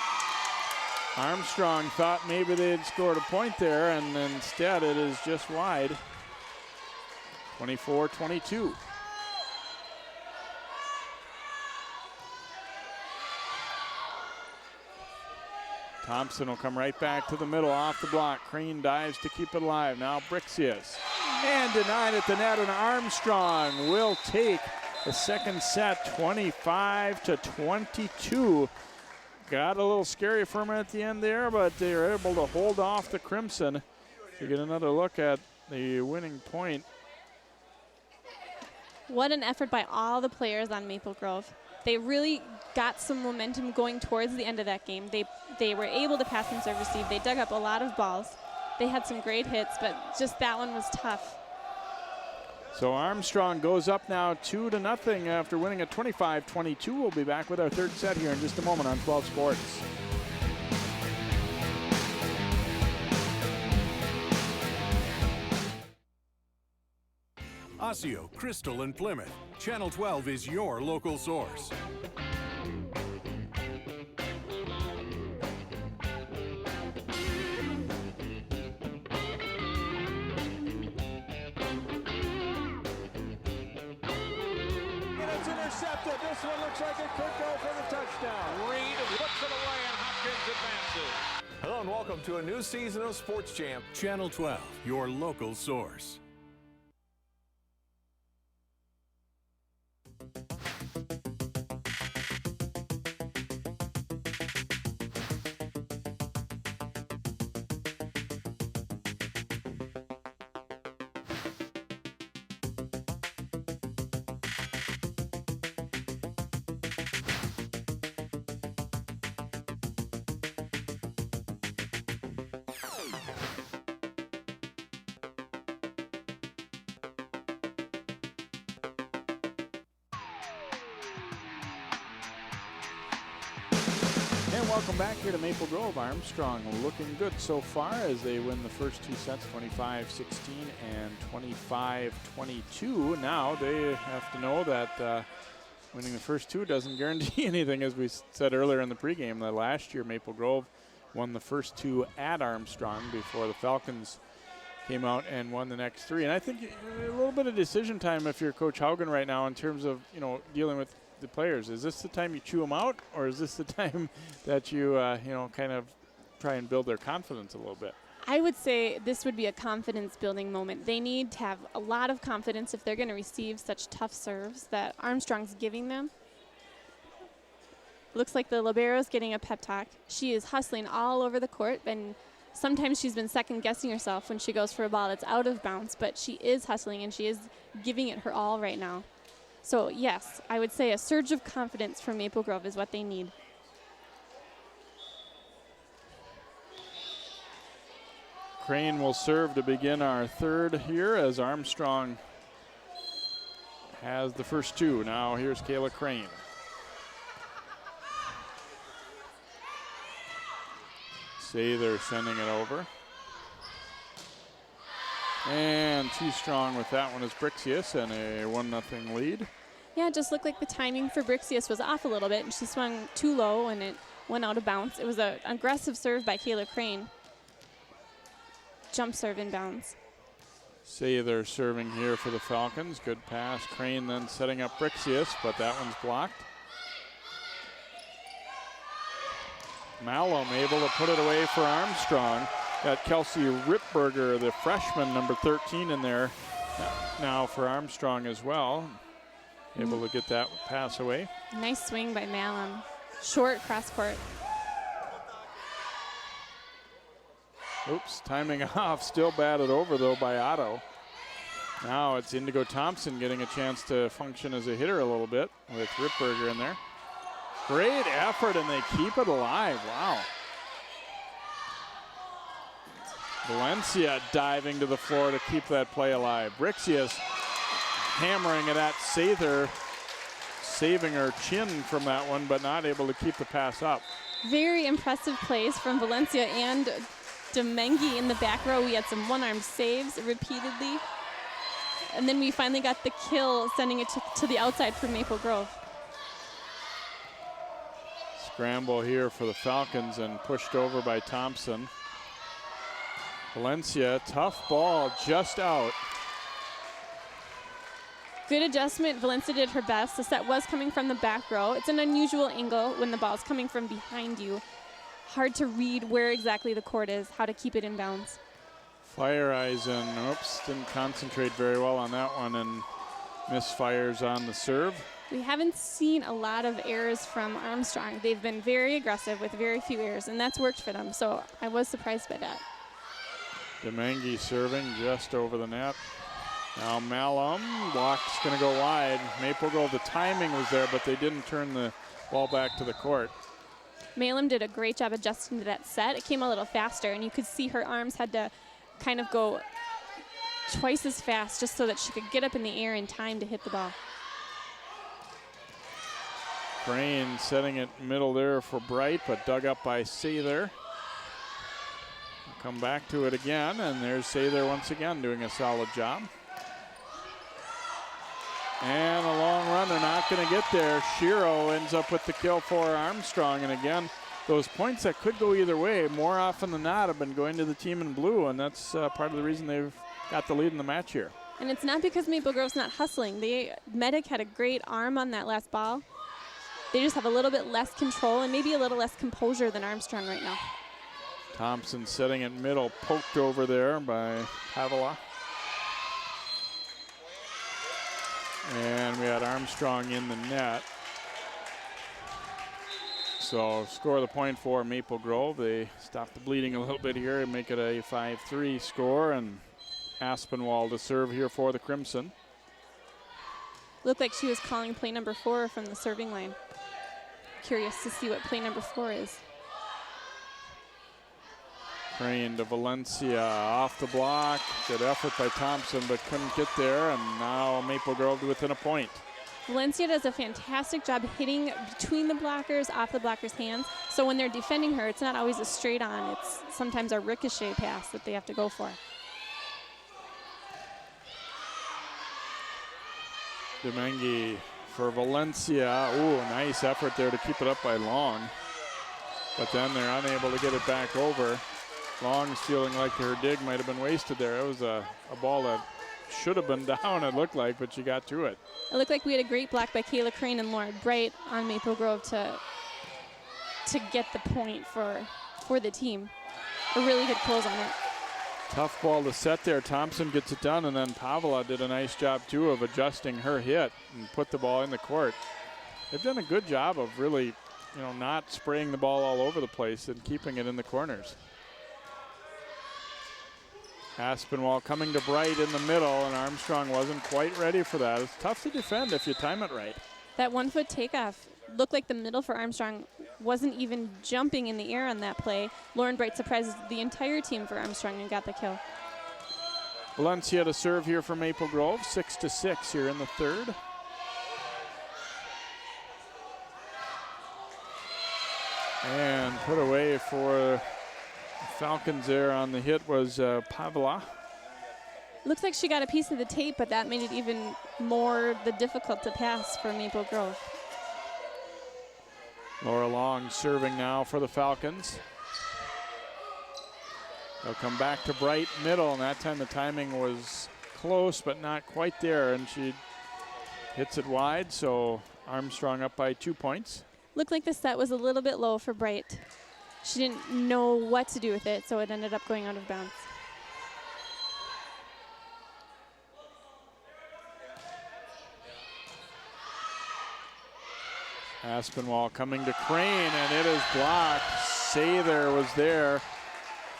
Armstrong thought maybe they had scored a point there, and instead it is just wide. 24-22. Thompson will come right back to the middle off the block. Crane dives to keep it alive. Now Brixius. And denied at the net, and Armstrong will take the second set, 25-22. Got a little scary for him at the end there, but they were able to hold off the Crimson. To get another look at the winning point. What an effort by all the players on Maple Grove. They really got some momentum going towards the end of that game. They were able to pass and serve receive. They dug up a lot of balls. They had some great hits, but just that one was tough. So Armstrong goes up now 2-0 after winning at 25-22. We'll be back with our third set here in just a moment on 12 Sports. Osseo, Crystal, and Plymouth. Channel 12 is your local source. Intercepted. This one looks like it could go for the touchdown. Reed puts it away and Hopkins advances. Hello and welcome to a new season of Sports Jam. Channel 12, your local source. And welcome back here to Maple Grove. Armstrong looking good so far as they win the first two sets, 25-16 and 25-22. Now they have to know that winning the first two doesn't guarantee anything, as we said earlier in the pregame. That last year Maple Grove won the first two at Armstrong before the Falcons came out and won the next three. And I think a little bit of decision time if you're Coach Haugen right now in terms of, dealing with the players. Is this the time you chew them out, or is this the time that you, kind of try and build their confidence a little bit? I would say this would be a confidence-building moment. They need to have a lot of confidence if they're going to receive such tough serves that Armstrong's giving them. Looks like the libero's getting a pep talk. She is hustling all over the court, and sometimes she's been second-guessing herself when she goes for a ball that's out of bounds, but she is hustling, and she is giving it her all right now. So, yes, I would say a surge of confidence from Maple Grove is what they need. Crane will serve to begin our third here as Armstrong has the first two. Now here's Kayla Crane. See, they're sending it over. And too strong with that one is Brixius, and a 1-0 lead. Yeah, it just looked like the timing for Brixius was off a little bit, and she swung too low, and it went out of bounds. It was an aggressive serve by Kayla Crane. Jump serve in bounds. See, they're serving here for the Falcons. Good pass. Crane then setting up Brixius, but that one's blocked. Malum able to put it away for Armstrong. Got Kelsey Ripberger, the freshman, number 13 in there now for Armstrong as well. Able to get that pass away. Nice swing by Malum. Short cross court. Oops, timing off. Still batted over, though, by Otto. Now it's Indigo Thompson getting a chance to function as a hitter a little bit with Ripberger in there. Great effort, and they keep it alive. Wow. Valencia diving to the floor to keep that play alive. Brixius hammering it at Sather, saving her chin from that one, but not able to keep the pass up. Very impressive plays from Valencia and Domengi in the back row. We had some one-arm saves repeatedly. And then we finally got the kill, sending it to the outside for Maple Grove. Scramble here for the Falcons and pushed over by Thompson. Valencia, tough ball, just out. Good adjustment. Valencia did her best. The set was coming from the back row. It's an unusual angle when the ball's coming from behind you. Hard to read where exactly the court is, how to keep it in bounds. Feiereisen, oops, didn't concentrate very well on that one and misfires on the serve. We haven't seen a lot of errors from Armstrong. They've been very aggressive with very few errors, and that's worked for them, so I was surprised by that. Domengi serving just over the net. Now Malum, block's gonna go wide. Maple Grove, the timing was there, but they didn't turn the ball back to the court. Malum did a great job adjusting to that set. It came a little faster, and you could see her arms had to kind of go twice as fast just so that she could get up in the air in time to hit the ball. Crane setting it middle there for Bright, but dug up by Sather. Come back to it again, and there's Sather once again doing a solid job. And a long run, they're not going to get there. Shiro ends up with the kill for Armstrong, and again, those points that could go either way, more often than not, have been going to the team in blue, and that's part of the reason they've got the lead in the match here. And it's not because Maple Grove's not hustling. Medic had a great arm on that last ball. They just have a little bit less control and maybe a little less composure than Armstrong right now. Thompson setting it middle, poked over there by Pavela. And we had Armstrong in the net. So score the point for Maple Grove. They stop the bleeding a little bit here and make it a 5-3 score. And Aspinwall to serve here for the Crimson. Looked like she was calling play number 4 from the serving line. Curious to see what play number 4 is. Crane to Valencia off the block. Good effort by Thompson, but couldn't get there. And now Maple Grove within a point. Valencia does a fantastic job hitting between the blockers, off the blockers' hands. So when they're defending her, it's not always a straight on. It's sometimes a ricochet pass that they have to go for. Domengi for Valencia. Ooh, nice effort there to keep it up by Long. But then they're unable to get it back over. Long's feeling like her dig might have been wasted there. It was a ball that should have been down, it looked like, but she got to it. It looked like we had a great block by Kayla Crane and Lauren Bright on Maple Grove to get the point for the team. A really good close on it. Tough ball to set there. Thompson gets it done, and then Pavela did a nice job, too, of adjusting her hit and put the ball in the court. They've done a good job of really, not spraying the ball all over the place and keeping it in the corners. Aspinwall coming to Bright in the middle, and Armstrong wasn't quite ready for that. It's tough to defend if you time it right. That 1-foot takeoff looked like the middle for Armstrong wasn't even jumping in the air on that play. Lauren Bright surprised the entire team for Armstrong and got the kill. Valencia to serve here for Maple Grove, 6-6 here in the third. And put away for Falcons there on the hit was Pavela. Looks like she got a piece of the tape, but that made it even more difficult to pass for Maple Grove. Laura Long serving now for the Falcons. They'll come back to Bright middle, and that time the timing was close, but not quite there, and she hits it wide, so Armstrong up by 2 points. Looked like the set was a little bit low for Bright. She didn't know what to do with it, so it ended up going out of bounds. Aspinwall coming to Crane, and it is blocked. Sather was there.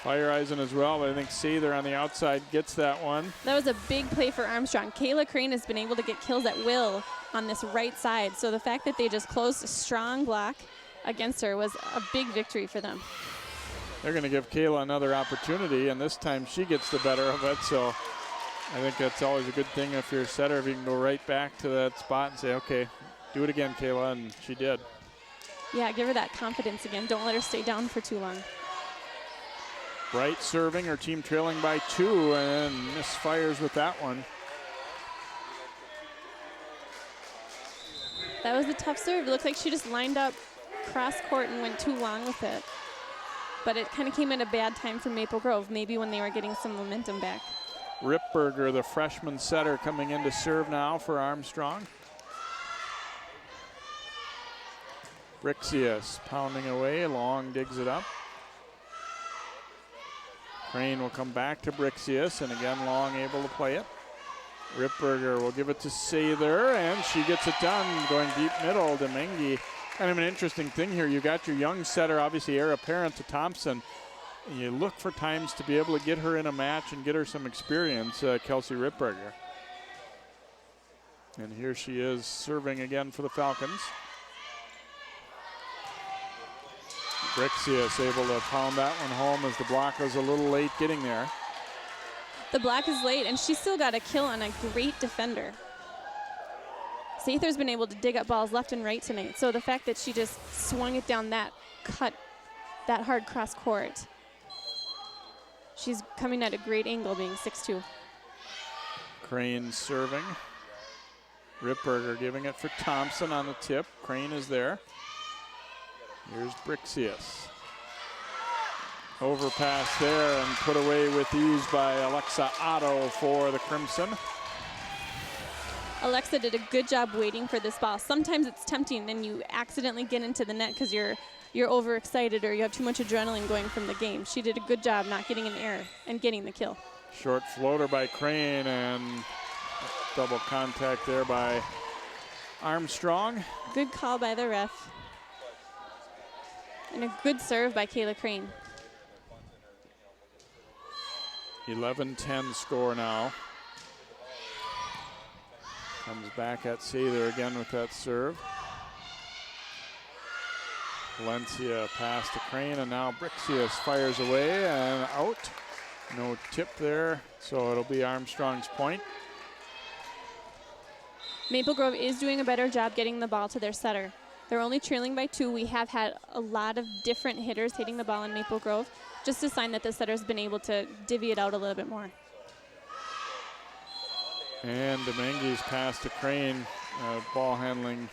Feiereisen as well, but I think Sather on the outside gets that one. That was a big play for Armstrong. Kayla Crane has been able to get kills at will on this right side, so the fact that they just closed a strong block against her was a big victory for them. they're going to give Kayla another opportunity, and this time she gets the better of it. So I think that's always a good thing if you're a setter, if you can go right back to that spot and say, okay, do it again, Kayla, and she did. Yeah, give her that confidence again. Don't let her stay down for too long. Bright serving, her team trailing by 2, and misfires with that one. That was a tough serve. It looked like she just lined up cross court and went too long with it. But it kind of came at a bad time for Maple Grove, maybe when they were getting some momentum back. Ripberger, the freshman setter, coming in to serve now for Armstrong. Brixius pounding away, Long digs it up. Crane will come back to Brixius, and again Long able to play it. Ripberger will give it to Sather, and she gets it done, going deep middle to Mengi. Kind of an interesting thing here. You got your young setter, obviously heir apparent to Thompson. And you look for times to be able to get her in a match and get her some experience, Kelsey Ripberger. And here she is serving again for the Falcons. Brixius able to pound that one home as the block was a little late getting there. The block is late, and she still got a kill on a great defender. Sather's been able to dig up balls left and right tonight, so the fact that she just swung it down that hard cross court, she's coming at a great angle being 6'2". Crane serving. Ripberger giving it for Thompson on the tip. Crane is there. Here's Brixius. Overpass there and put away with ease by Alexa Otto for the Crimson. Alexa did a good job waiting for this ball. Sometimes it's tempting and you accidentally get into the net because you're overexcited or you have too much adrenaline going from the game. She did a good job not getting an error and getting the kill. Short floater by Crane and double contact there by Armstrong. Good call by the ref. And a good serve by Kayla Crane. 11-10 score now. Comes back at Sather again with that serve. Valencia pass to Crane, and now Brixius fires away and out. No tip there, so it'll be Armstrong's point. Maple Grove is doing a better job getting the ball to their setter. They're only trailing by 2. We have had a lot of different hitters hitting the ball in Maple Grove, just a sign that the setter's been able to divvy it out a little bit more. And Dominguez pass to Crane, ball handling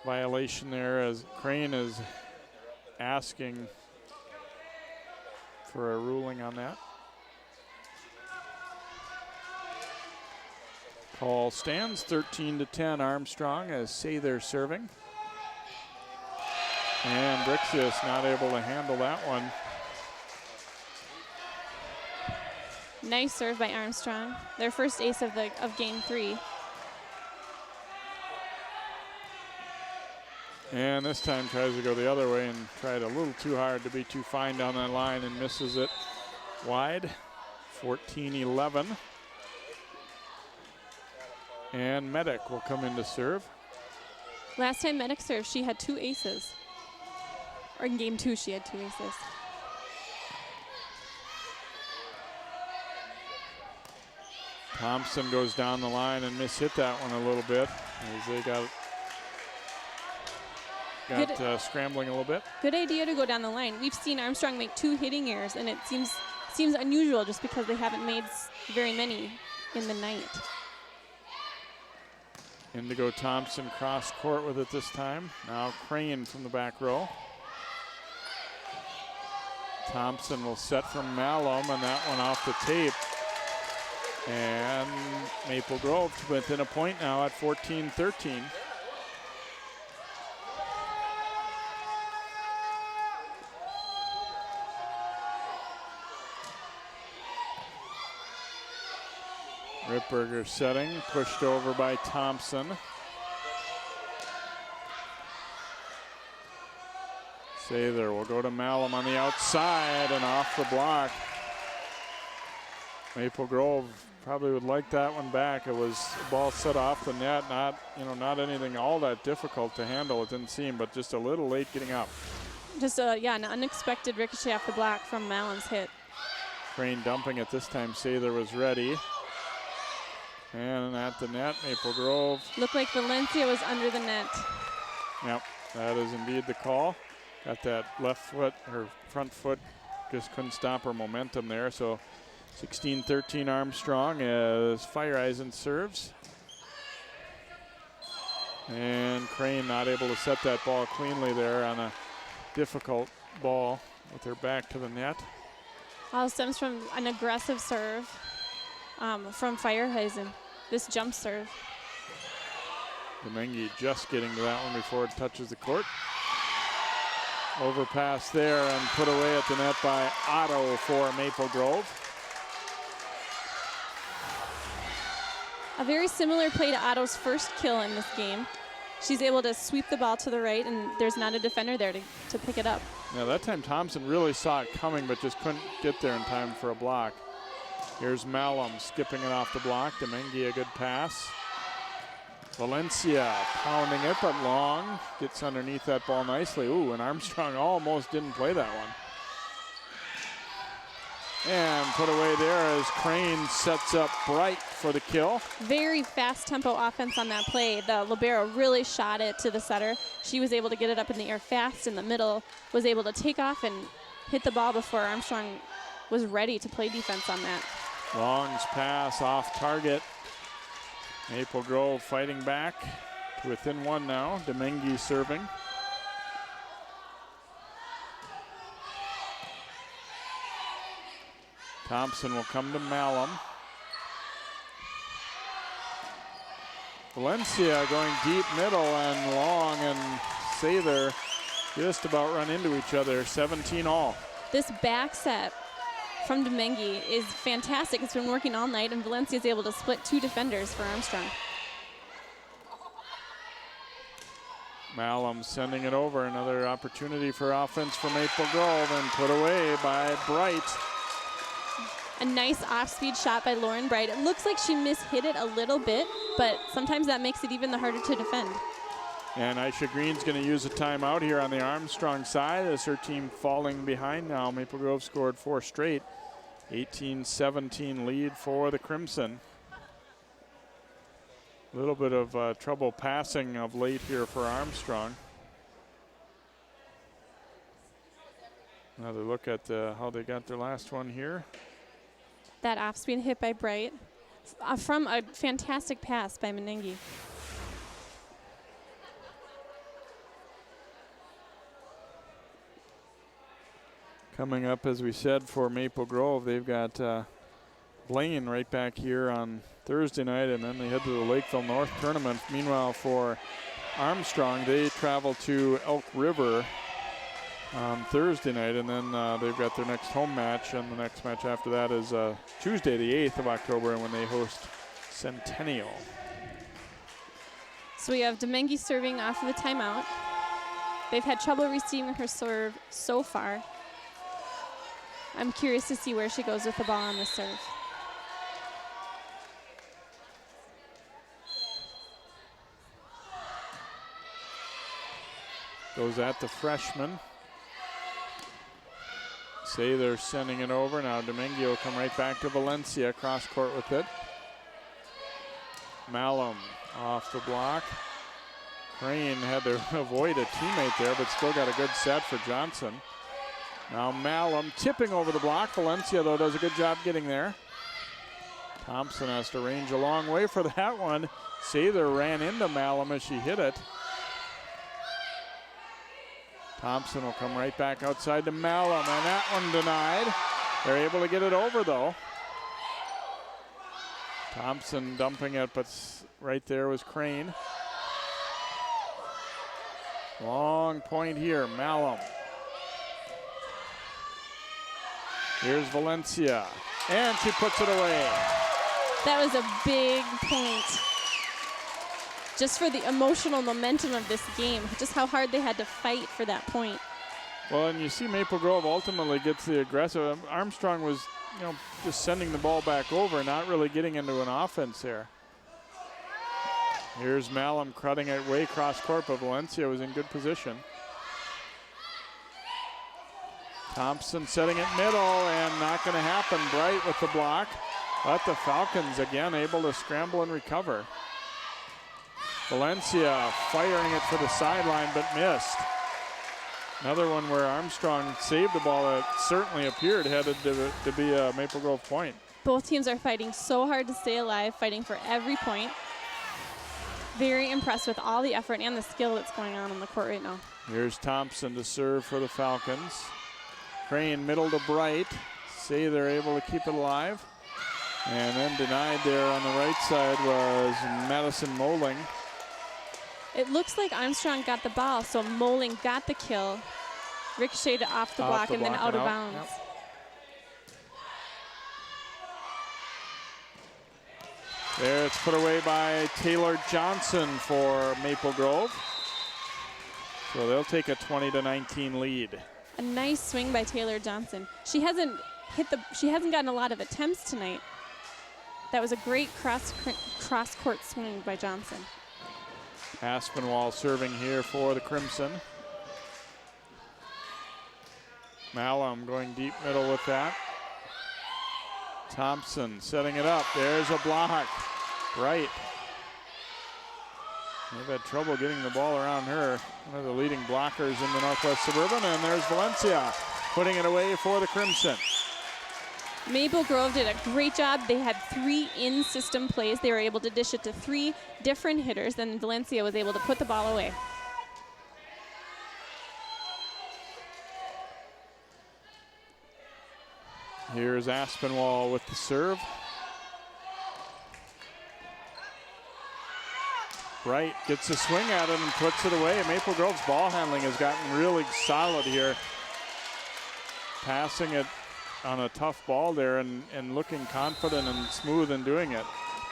violation there as Crane is asking for a ruling on that. Call stands 13-10 Armstrong as Sather serving. And Brixius not able to handle that one. Nice serve by Armstrong. Their first ace of game 3. And this time tries to go the other way and tried a little too hard to be too fine down that line and misses it wide. 14-11. And Medic will come in to serve. Last time Medic served, she had 2 aces. Or in game 2, she had 2 aces. Thompson goes down the line and mishit that one a little bit as they got scrambling a little bit. Good idea to go down the line. We've seen Armstrong make 2 hitting errors, and it seems unusual just because they haven't made very many in the night. Indigo Thompson cross court with it this time. Now Crane from the back row. Thompson will set from Malum, and that one off the tape. And Maple Grove within a point now at 14-13. Ripberger setting, pushed over by Thompson. Sather will go to Malum on the outside and off the block. Maple Grove probably would like that one back. It was a ball set off the net, not anything all that difficult to handle, it didn't seem, but just a little late getting up. Just an unexpected ricochet off the block from Mallon's hit. Crane dumping it this time. Sather was ready. And at the net, Maple Grove. Looked like Valencia was under the net. Yep, that is indeed the call. Got that left foot, her front foot, just couldn't stop her momentum there. So 16-13 Armstrong as Fireeisen serves. And Crane not able to set that ball cleanly there on a difficult ball with her back to the net. All stems from an aggressive serve from Fireeisen. This jump serve. Domingue just getting to that one before it touches the court. Overpass there and put away at the net by Otto for Maple Grove. A very similar play to Otto's first kill in this game. She's able to sweep the ball to the right, and there's not a defender there to pick it up. Now that time Thompson really saw it coming, but just couldn't get there in time for a block. Here's Malum skipping it off the block. Domingue a good pass. Valencia pounding it, but long. Gets underneath that ball nicely. Ooh, and Armstrong almost didn't play that one. And put away there as Crane sets up Bright for the kill. Very fast tempo offense on that play. The libero really shot it to the setter. She was able to get it up in the air fast in the middle, was able to take off and hit the ball before Armstrong was ready to play defense on that. Long's pass off target. Maple Grove fighting back to within one now. Domingue serving. Thompson will come to Malum. Valencia going deep middle, and Long and Sather just about run into each other. 17 all. This back set from Domingue is fantastic. It's been working all night, and Valencia is able to split two defenders for Armstrong. Malum sending it over. Another opportunity for offense for Maple Grove, and put away by Bright. A nice off-speed shot by Lauren Bright. It looks like she mishit it a little bit, but sometimes that makes it even harder to defend. And Aisha Green's going to use a timeout here on the Armstrong side as her team falling behind now. Maple Grove scored 4 straight. 18-17 lead for the Crimson. A little bit of trouble passing of late here for Armstrong. Another look at how they got their last one here. That off-speed hit by Bright from a fantastic pass by Menengi. Coming up, as we said, for Maple Grove, they've got Blaine right back here on Thursday night, and then they head to the Lakeville North tournament. Meanwhile, for Armstrong, they travel to Elk River on Thursday night, and then they've got their next home match, and the next match after that is Tuesday, the 8th of October, when they host Centennial. So we have Domingue serving off of the timeout. They've had trouble receiving her serve so far. I'm curious to see where she goes with the ball on the serve. Goes at the freshman. Sather sending it over. Now Domingue will come right back to Valencia, cross court with it. Malum off the block. Crane had to avoid a teammate there, but still got a good set for Johnson. Now Malum tipping over the block. Valencia, though, does a good job getting there. Thompson has to range a long way for that one. Sather ran into Malum as she hit it. Thompson will come right back outside to Malum, and that one denied. They're able to get it over, though. Thompson dumping it, but right there was Crane. Long point here, Malum. Here's Valencia, and she puts it away. That was a big point. Just for the emotional momentum of this game, just how hard they had to fight for that point. Well, and you see Maple Grove ultimately gets the aggressive. Armstrong was, just sending the ball back over, not really getting into an offense there. Here's Malum cutting it way cross court, but Valencia was in good position. Thompson setting it middle and not going to happen. Bright with the block. But the Falcons again able to scramble and recover. Valencia firing it for the sideline but missed. Another one where Armstrong saved the ball that certainly appeared headed to be a Maple Grove point. Both teams are fighting so hard to stay alive, fighting for every point. Very impressed with all the effort and the skill that's going on the court right now. Here's Thompson to serve for the Falcons. Crane middle to Bright. Say they're able to keep it alive. And then denied there on the right side was Madison Moling. It looks like Armstrong got the ball, so Moling got the kill. Ricocheted off the block and then out of bounds. Yep. There, it's put away by Taylor Johnson for Maple Grove. So they'll take a 20-19 lead. A nice swing by Taylor Johnson. She hasn't gotten a lot of attempts tonight. That was a great cross-court swing by Johnson. Aspinwall serving here for the Crimson. Malum going deep middle with that. Thompson setting it up. There's a block. Bright. They've had trouble getting the ball around her. One of the leading blockers in the Northwest Suburban. And there's Valencia putting it away for the Crimson. Maple Grove did a great job. They had 3 in-system plays. They were able to dish it to 3 different hitters, and Valencia was able to put the ball away. Here's Aspinwall with the serve. Bright gets a swing at it and puts it away. Maple Grove's ball handling has gotten really solid here. Passing it on a tough ball there and looking confident and smooth in doing it.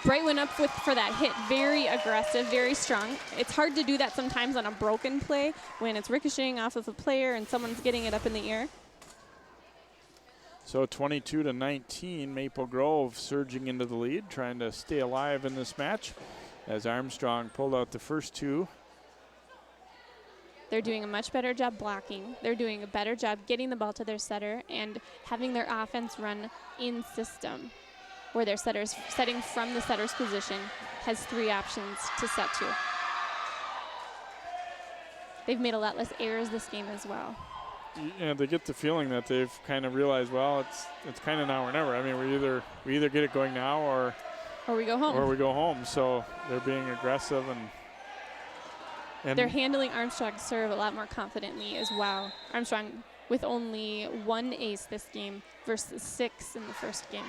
Bright went up for that hit. Very aggressive, very strong. It's hard to do that sometimes on a broken play when it's ricocheting off of a player and someone's getting it up in the air. So 22-19, Maple Grove surging into the lead, trying to stay alive in this match as Armstrong pulled out the first 2. They're doing a much better job blocking. They're doing a better job getting the ball to their setter and having their offense run in system, where their setter's setting from the setter's position has 3 options to set to. They've made a lot less errors this game as well. Yeah, they get the feeling that they've kind of realized, well, it's kind of now or never. I mean, we either get it going now or we go home. So they're being aggressive and they're handling Armstrong's serve a lot more confidently as well. Armstrong with only 1 ace this game versus 6 in the first game.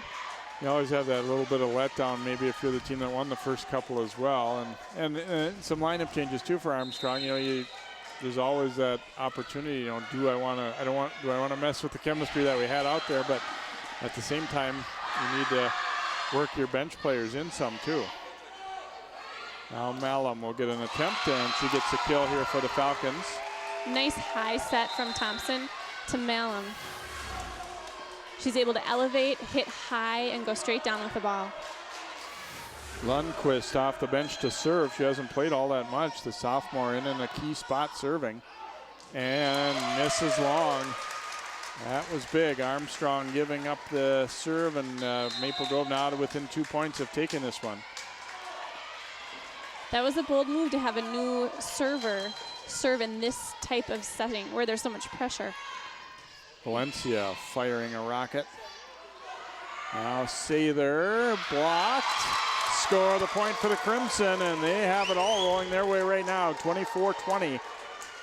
You always have that little bit of letdown, maybe if you're the team that won the first couple as well, and some lineup changes too for Armstrong. There's always that opportunity. Do I want to mess with the chemistry that we had out there? But at the same time, you need to work your bench players in some too. Now Malum will get an attempt, and she gets a kill here for the Falcons. Nice high set from Thompson to Malum. She's able to elevate, hit high, and go straight down with the ball. Lundquist off the bench to serve. She hasn't played all that much. The sophomore in a key spot serving. And misses long. That was big. Armstrong giving up the serve, and Maple Grove now within 2 points of taking this one. That was a bold move to have a new server serve in this type of setting where there's so much pressure. Valencia firing a rocket. Now Sather blocked. Score the point for the Crimson, and they have it all rolling their way right now, 24-20.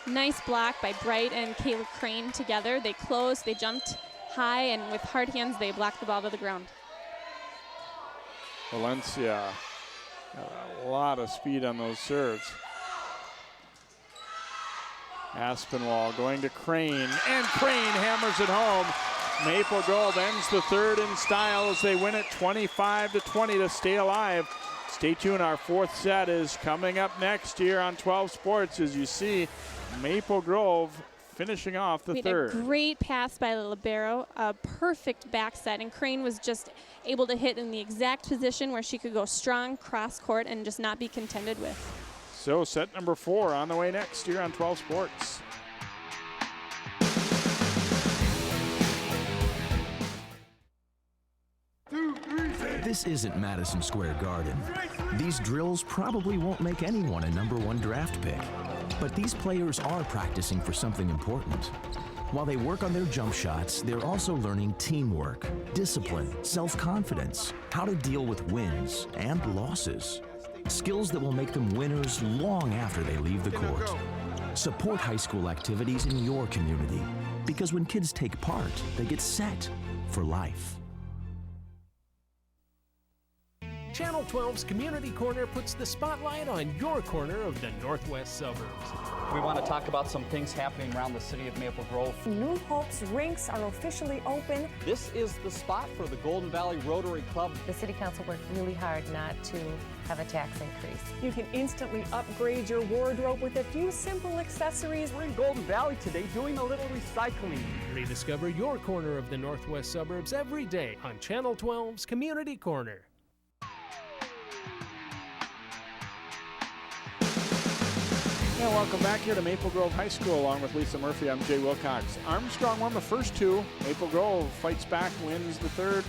Nice block by Bright and Kayla Crane together. They closed, they jumped high, and with hard hands, they blocked the ball to the ground. Valencia, a lot of speed on those serves. Aspinwall going to Crane, and Crane hammers it home. Maple Grove ends the third in style as they win it 25-20 to stay alive. Stay tuned, our 4th set is coming up next here on 12 Sports as you see Maple Grove finishing off the third. A great pass by the libero, a perfect back set, and Crane was just able to hit in the exact position where she could go strong cross court and just not be contended with. So set number 4 on the way next here on 12 Sports. This isn't Madison Square Garden. These drills probably won't make anyone a #1 draft pick. But these players are practicing for something important. While they work on their jump shots, they're also learning teamwork, discipline, self-confidence, how to deal with wins and losses. Skills that will make them winners long after they leave the court. Support high school activities in your community, because when kids take part, they get set for life. Channel 12's Community Corner puts the spotlight on your corner of the northwest suburbs. We want to talk about some things happening around the city of Maple Grove. New Hope's rinks are officially open. This is the spot for the Golden Valley Rotary Club. The City Council worked really hard not to have a tax increase. You can instantly upgrade your wardrobe with a few simple accessories. We're in Golden Valley today doing a little recycling. Rediscover your corner of the northwest suburbs every day on Channel 12's Community Corner. And welcome back here to Maple Grove High School. Along with Lisa Murphy, I'm Jay Wilcox. Armstrong won the first two. Maple Grove fights back, wins the third.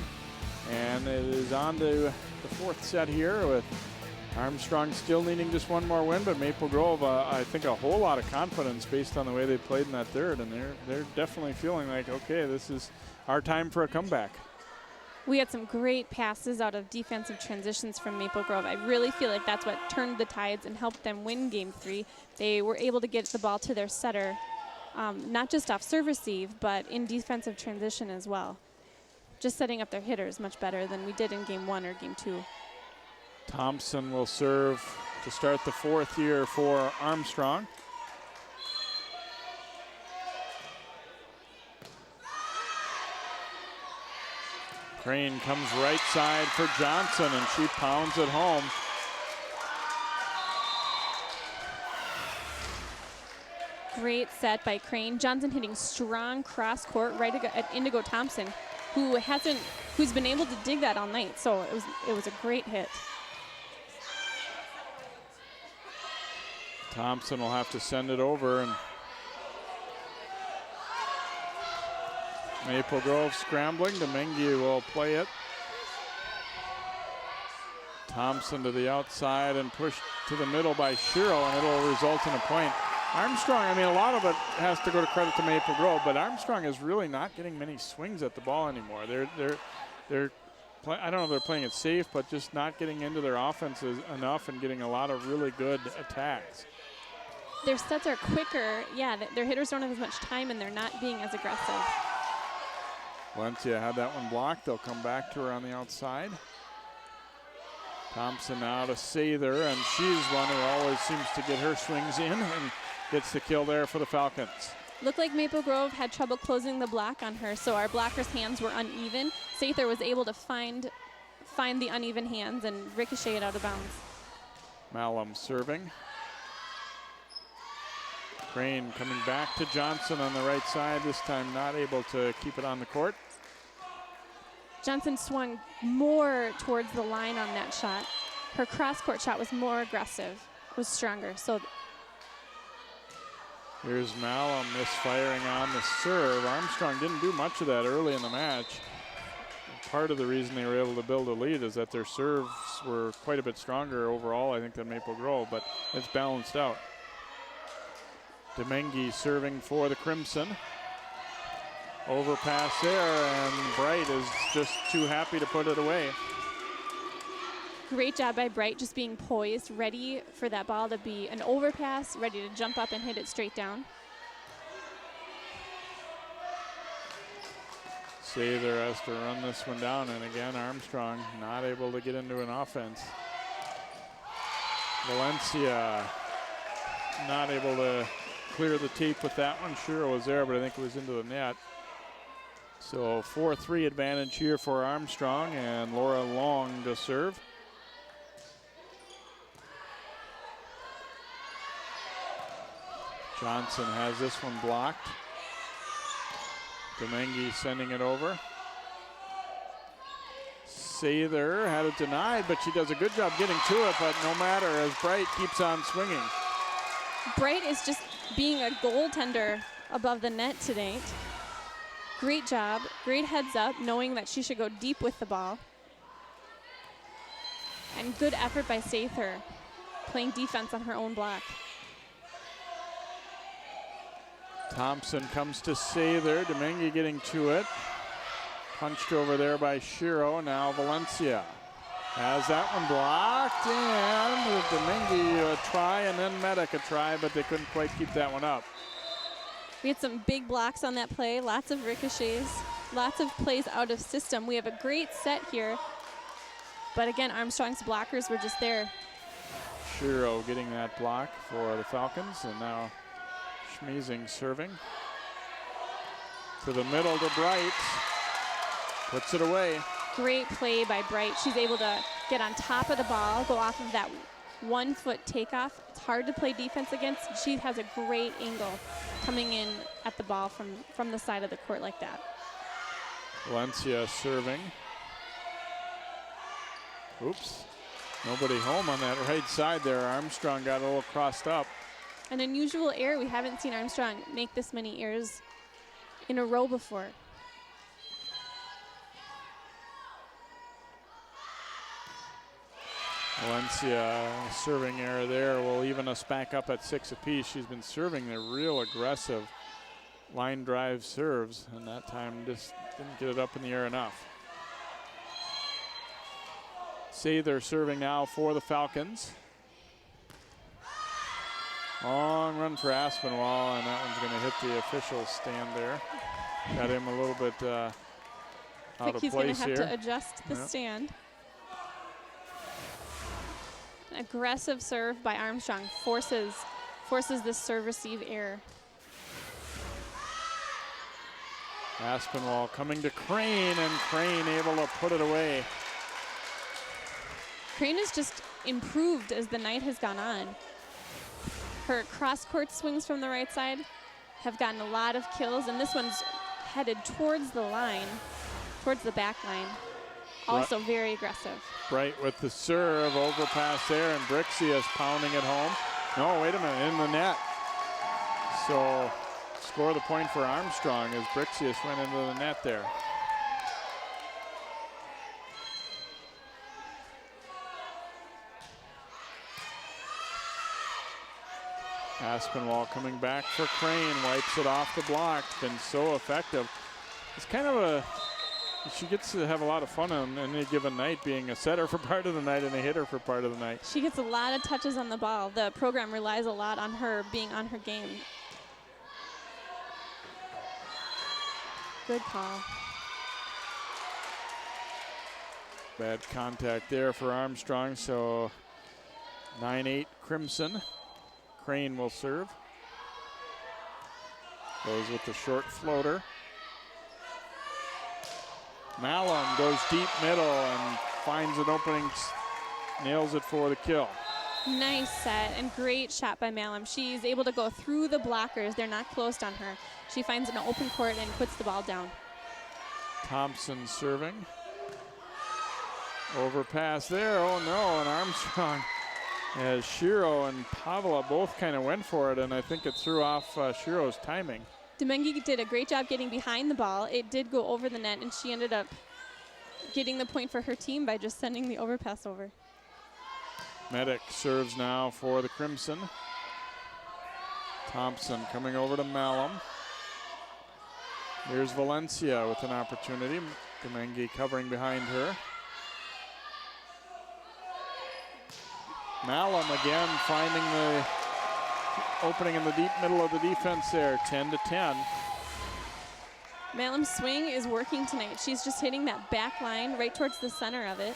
And it is on to the fourth set here with Armstrong still needing just one more win. But Maple Grove, I think a whole lot of confidence based on the way they played in that third. And they're definitely feeling like, okay, this is our time for a comeback. We had some great passes out of defensive transitions from Maple Grove. I really feel like that's what turned the tides and helped them win Game 3. They were able to get the ball to their setter, not just off serve receive, but in defensive transition as well. Just setting up their hitters much better than we did in Game 1 or Game 2. Thompson will serve to start the fourth here for Armstrong. Crane comes right side for Johnson, and she pounds it home. Great set by Crane. Johnson hitting strong cross court right at Indigo Thompson, who's been able to dig that all night. So it was a great hit. Thompson will have to send it over, and Maple Grove scrambling. Domingue will play it. Thompson to the outside and pushed to the middle by Sherrill, and it'll result in a point. Armstrong, I mean, a lot of it has to go to credit to Maple Grove, but Armstrong is really not getting many swings at the ball anymore. I don't know if they're playing it safe, but just not getting into their offenses enough and getting a lot of really good attacks. Their sets are quicker. Yeah, their hitters don't have as much time, and they're not being as aggressive. Valencia had that one blocked. They'll come back to her on the outside. Thompson now to Sather, and she's one who always seems to get her swings in and gets the kill there for the Falcons. Looked like Maple Grove had trouble closing the block on her, so our blocker's hands were uneven. Sather was able to find the uneven hands and ricochet it out of bounds. Malum serving. Crane coming back to Johnson on the right side, this time not able to keep it on the court. Johnson swung more towards the line on that shot. Her cross-court shot was more aggressive, was stronger. So here's Malum misfiring on the serve. Armstrong didn't do much of that early in the match. Part of the reason they were able to build a lead is that their serves were quite a bit stronger overall, I think, than Maple Grove, but it's balanced out. Domingue serving for the Crimson. Overpass there, and Bright is just too happy to put it away. Great job by Bright, just being poised, ready for that ball to be an overpass, ready to jump up and hit it straight down. Sather has to run this one down, and again, Armstrong not able to get into an offense. Valencia not able to clear the tape with that one. Sure was there, but I think it was into the net. So 4-3 advantage here for Armstrong, and Laura Long to serve. Johnson has this one blocked. Domingue sending it over. Sather had it denied, but she does a good job getting to it, but no matter as Bright keeps on swinging. Bright is just being a goaltender above the net tonight. Great job, great heads up, knowing that she should go deep with the ball. And good effort by Sather, playing defense on her own block. Thompson comes to Sather. Domingue getting to it. Punched over there by Shiro. Now Valencia has that one blocked. And Domingue a try, and then Medic a try, but they couldn't quite keep that one up. We had some big blocks on that play, lots of ricochets, lots of plays out of system. We have a great set here. But again, Armstrong's blockers were just there. Shiro getting that block for the Falcons, and now Schmeezing serving. To the middle to Bright. Puts it away. Great play by Bright. She's able to get on top of the ball, go off of that 1 foot takeoff. It's hard to play defense against. She has a great angle coming in at the ball from the side of the court like that. Valencia serving. Oops. Nobody home on that right side there. Armstrong got a little crossed up. An unusual error. We haven't seen Armstrong make this many errors in a row before. Valencia serving error there will even us back up at 6 apiece. She's been serving the real aggressive line drive serves, and that time just didn't get it up in the air enough. Sather serving now for the Falcons. Long run for Aspinwall, and that one's going to hit the official stand there. Got him a little bit out of place here. He's going to have to adjust the stand. Aggressive serve by Armstrong forces this serve-receive error. Aspinwall coming to Crane, and Crane able to put it away. Crane has just improved as the night has gone on. Her cross-court swings from the right side have gotten a lot of kills, and this one's headed towards the line, towards the back line. Also very aggressive. Bright with the serve, overpass there, and Brixius pounding it home. No, wait a minute, in the net. So score the point for Armstrong as Brixius went into the net there. Aspinwall coming back for Crane, wipes it off the block. Been so effective. It's kind of a, she gets to have a lot of fun on any given night, being a setter for part of the night and a hitter for part of the night. She gets a lot of touches on the ball. The program relies a lot on her being on her game. Good call. Bad contact there for Armstrong, so 9-8 Crimson. Crane will serve. Goes with the short floater. Malum goes deep middle and finds an opening, nails it for the kill. Nice set and great shot by Malum. She's able to go through the blockers. They're not closed on her. She finds an open court and puts the ball down. Thompson serving. Overpass there, oh no, and Armstrong, as Shiro and Pavla both kind of went for it, and I think it threw off Shiro's timing. Domingue did a great job getting behind the ball. It did go over the net, and she ended up getting the point for her team by just sending the overpass over. Medic serves now for the Crimson. Thompson coming over to Malum. Here's Valencia with an opportunity. Domingue covering behind her. Malum again finding the opening in the deep middle of the defense there, 10-10. Malum's swing is working tonight. She's just hitting that back line right towards the center of it.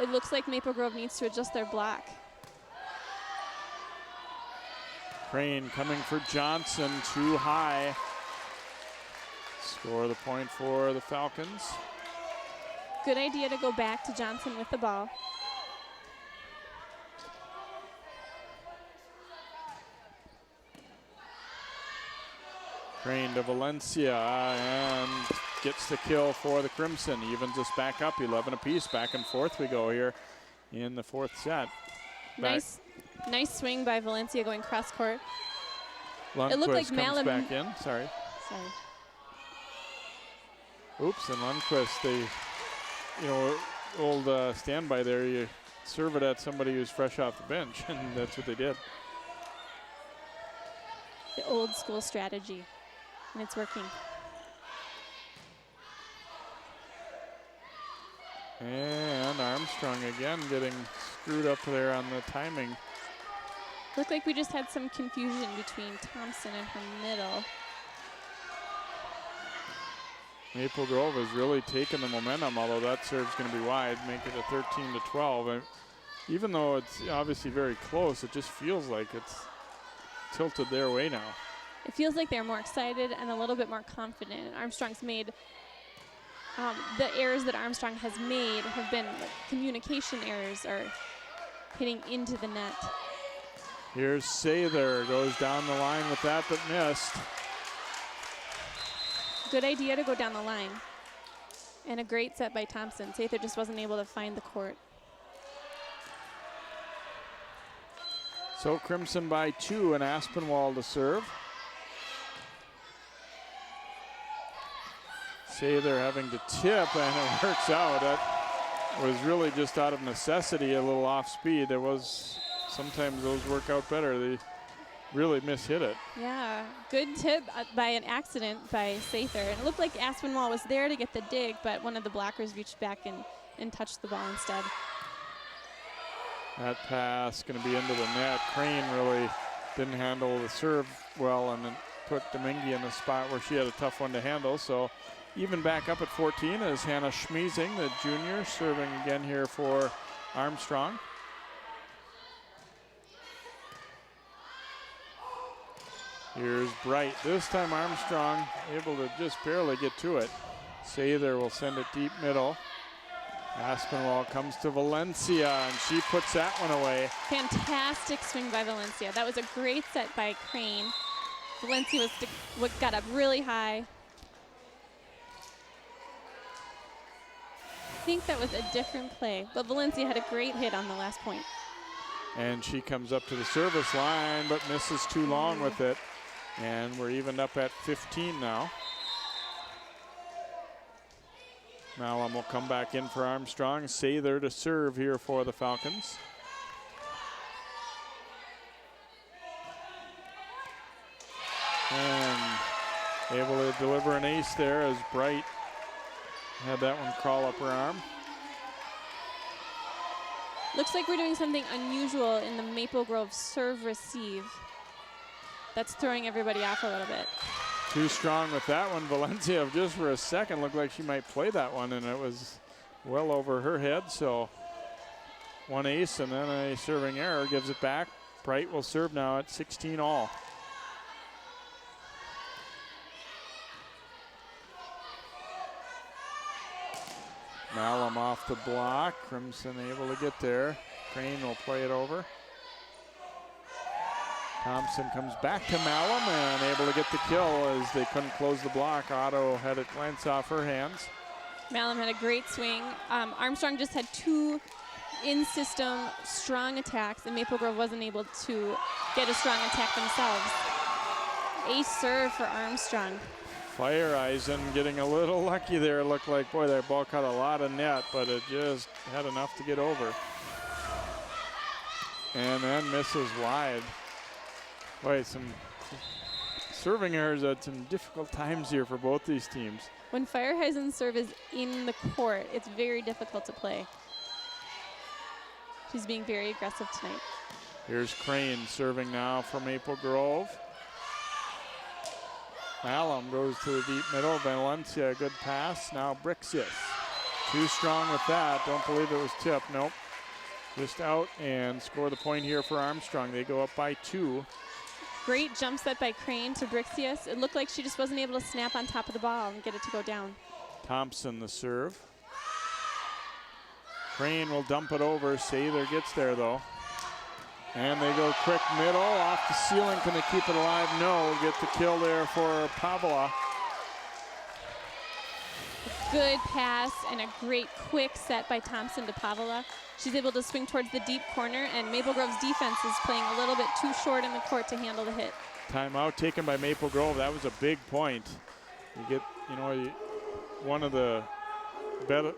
It looks like Maple Grove needs to adjust their block. Crane coming for Johnson, too high. Score the point for the Falcons. Good idea to go back to Johnson with the ball. Crane to Valencia and gets the kill for the Crimson. Evens us back up, 11 apiece. Back and forth we go here in the fourth set. Nice swing by Valencia going cross court. Lundquist it looked like comes Malum back in. Sorry. Oops, and Lundquist, old standby there. You serve it at somebody who's fresh off the bench, and that's what they did. The old school strategy, and it's working. And Armstrong again getting screwed up there on the timing. Looked like we just had some confusion between Thompson and her middle. Maple Grove has really taken the momentum, although that serve's going to be wide, make it a 13-12. And even though it's obviously very close, it just feels like it's tilted their way now. It feels like they're more excited and a little bit more confident. Armstrong's made, the errors that Armstrong has made have been like communication errors or hitting into the net. Here's Sather, goes down the line with that, but missed. Good idea to go down the line. And a great set by Thompson. Sather just wasn't able to find the court. So Crimson by 2 and Aspinwall to serve. Sather having to tip, and it works out. That was really just out of necessity, a little off speed. There was, sometimes those work out better. They really mishit it. Yeah, good tip by an accident by Sather. And it looked like Aspinwall was there to get the dig, but one of the blockers reached back and touched the ball instead. That pass going to be into the net. Crane really didn't handle the serve well, and then put Domingue in a spot where she had a tough one to handle. So even back up at 14 is Hannah Schmiesing, the junior, serving again here for Armstrong. Here's Bright. This time Armstrong able to just barely get to it. Sather will send it deep middle. Aspinwall comes to Valencia, and she puts that one away. Fantastic swing by Valencia. That was a great set by Crane. Valencia got up really high. I think that was a different play, but Valencia had a great hit on the last point. And she comes up to the service line, but misses too long with it. And we're evened up at 15 now. Malum will come back in for Armstrong. Sather to serve here for the Falcons. And able to deliver an ace there as Bright had that one crawl up her arm. Looks like we're doing something unusual in the Maple Grove serve receive. That's throwing everybody off a little bit. Too strong with that one. Valencia just for a second looked like she might play that one, and it was well over her head. So one ace and then a serving error gives it back. Bright will serve now at 16 all. Malum off the block. Crimson able to get there. Crane will play it over. Thompson comes back to Malum and able to get the kill as they couldn't close the block. Otto had it glance off her hands. Malum had a great swing. Armstrong just had 2 in-system strong attacks, and Maple Grove wasn't able to get a strong attack themselves. Ace serve for Armstrong. Fire Eisen getting a little lucky there. It looked like, boy, that ball caught a lot of net, but it just had enough to get over. And then misses wide. Boy, some serving errors at some difficult times here for both these teams. When Fireheisen's serve is in the court, it's very difficult to play. She's being very aggressive tonight. Here's Crane serving now for Maple Grove. Malum goes to the deep middle. Valencia, good pass. Now Brixius. Too strong with that. Don't believe it was tipped. Nope. Just out and score the point here for Armstrong. They go up by 2. Great jump set by Crane to Brixius. It looked like she just wasn't able to snap on top of the ball and get it to go down. Thompson the serve. Crane will dump it over. Sather gets there though. And they go quick middle, off the ceiling. Can they keep it alive? No, get the kill there for Pavla. Good pass and a great quick set by Thompson to Pavla. She's able to swing towards the deep corner, and Maple Grove's defense is playing a little bit too short in the court to handle the hit. Timeout taken by Maple Grove. That was a big point. You get, one of the